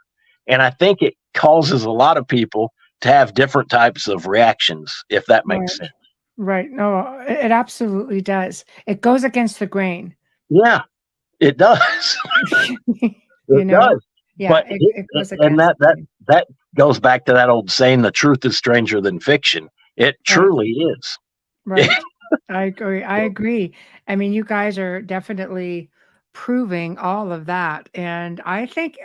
And I think it causes a lot of people to have different types of reactions, if that makes sense. Right. No, it absolutely does. It goes against the grain. Yeah, it does. You It know? does. Yeah, But it goes and against the grain. that goes back to that old saying, the truth is stranger than fiction. It Right. truly is. Right. I agree. I agree. I mean, you guys are definitely proving all of that. And I think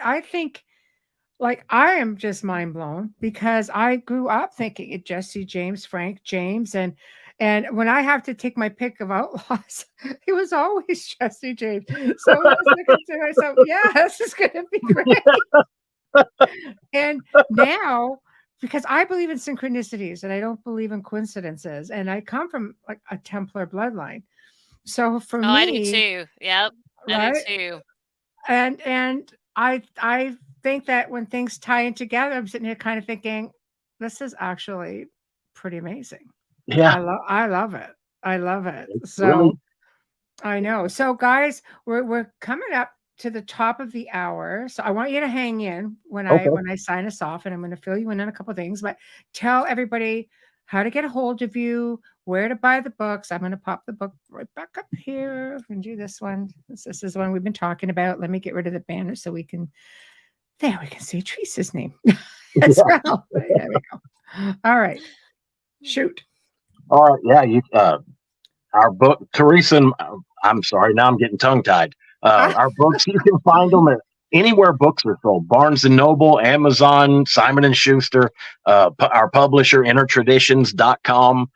like I am just mind blown because I grew up thinking it Jesse James, Frank James, and when I have to take my pick of outlaws, it was always Jesse James. So I was thinking to myself, yeah, this is gonna be great. And now, because I believe in synchronicities and I don't believe in coincidences, and I come from like a Templar bloodline. So for Oh, I do me, too. Yep, I do right? too. And I think that when things tie in together, I'm sitting here kind of thinking, this is actually pretty amazing. Yeah, I love it. I love it. really. So I know. So, guys, we're coming up to the top of the hour. So I want you to hang in Okay. when I sign us off, and I'm going to fill you in on a couple of things. But tell everybody how to get a hold of you, where to buy the books. I'm going to pop the book right back up here and do this one. This is the one we've been talking about. Let me get rid of the banner so we can. There we can see Teresa's name as Yeah. well. There we go. All right, shoot. All right. Yeah. Our book, Teresa. I'm sorry. Now I'm getting tongue tied. Our books, you can find them at anywhere books are sold: Barnes and Noble, Amazon, Simon and Schuster, our publisher, innertraditions.com.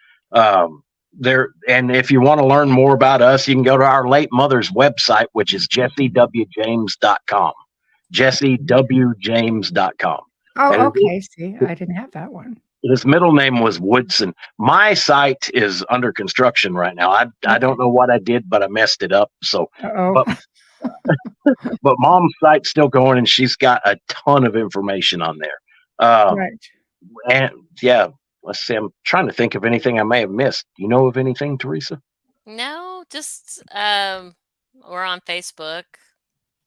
There, and if you want to learn more about us, you can go to our late mother's website, which is jessewjames.com. jessewjames.com. Oh, And okay. See, I didn't have that one. his middle name was Woodson. My site is under construction right now. I Okay. don't know what I did, but I messed it up. So, Oh. but mom's site's still going, and she's got a ton of information on there. Right. And yeah, let's see. I'm trying to think of anything I may have missed. Do you know of anything, Teresa? No, just we're on Facebook.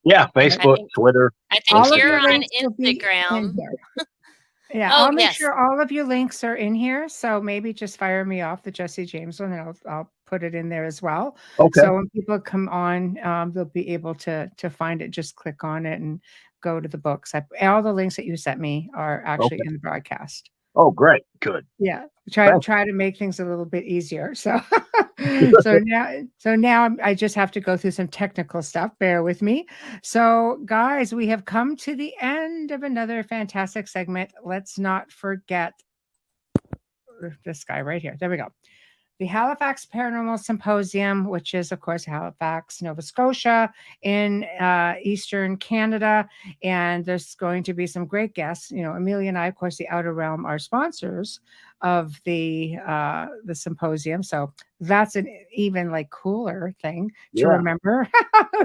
Yeah, I Facebook, think Twitter. All of you're your on links will be in Instagram. here. Yeah, Oh I'll make yes. sure all of your links are in here. So maybe just fire me off the Jesse James one, and I'll put it in there as well. Okay. So when people come on, they'll be able to find it. Just click on it and go to the books. All the links that you sent me are actually Okay. in the broadcast. Oh, great. Good. Yeah, Thanks. try to make things a little bit easier. So so now I just have to go through some technical stuff. Bear with me. So guys, we have come to the end of another fantastic segment. Let's not forget this guy right here. There we go. The Halifax Paranormal Symposium, which is, of course, Halifax, Nova Scotia, in Eastern Canada. And there's going to be some great guests. You know, Amelia and I, of course, the Outer Realm, are sponsors of the symposium. So that's an even like cooler thing to Yeah. remember.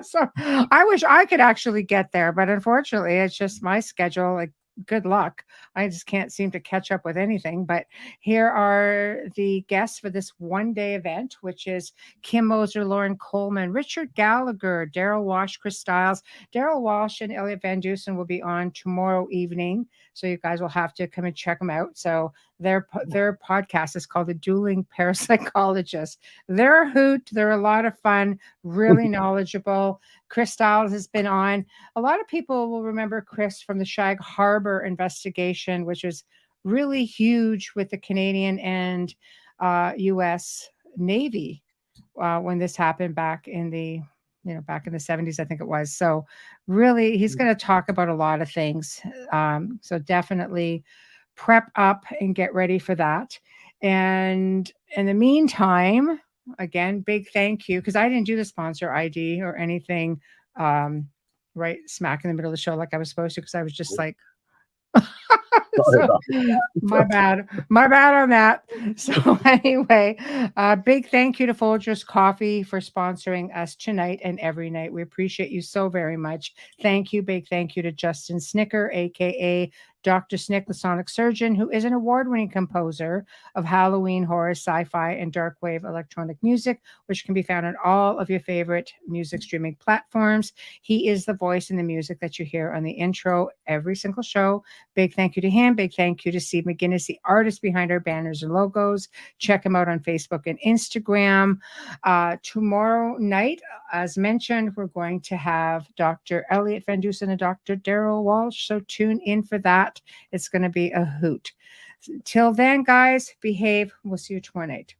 So I wish I could actually get there, but unfortunately, it's just my schedule. Like, good luck. I just can't seem to catch up with anything. But here are the guests for this one-day event, which is Kim Moser, Lauren Coleman, Richard Gallagher, Daryl Walsh, Chris Stiles. Daryl Walsh and Elliot Van Dusen will be on tomorrow evening, so you guys will have to come and check them out. So their podcast is called The Dueling Parapsychologist. They're a hoot. They're a lot of fun, really knowledgeable. Chris Stiles has been on. A lot of people will remember Chris from the Shag Harbor investigation, which was really huge with the Canadian and U.S. Navy when this happened back in the back in the 70s, I think it was. So really, he's going to talk about a lot of things. So definitely prep up and get ready for that. And in the meantime, again, big thank you, because I didn't do the sponsor ID or anything right smack in the middle of the show like I was supposed to, because I was just like, so, my bad on that. So anyway, big thank you to Folgers Coffee for sponsoring us tonight and every night. We appreciate you so very much. Thank you. Big thank you to Justin Snicker, aka Dr. Snick, the Sonic Surgeon, who is an award-winning composer of Halloween, horror, sci-fi, and dark wave electronic music, which can be found on all of your favorite music streaming platforms. He is the voice in the music that you hear on the intro every single show. Big thank you to him. Big thank you to Steve McGinnis, the artist behind our banners and logos. Check him out on Facebook and Instagram. Tomorrow night, as mentioned, we're going to have Dr. Elliot Van Dusen and Dr. Daryl Walsh. So tune in for that. It's going to be a hoot. Till then, guys, behave. We'll see you tomorrow night.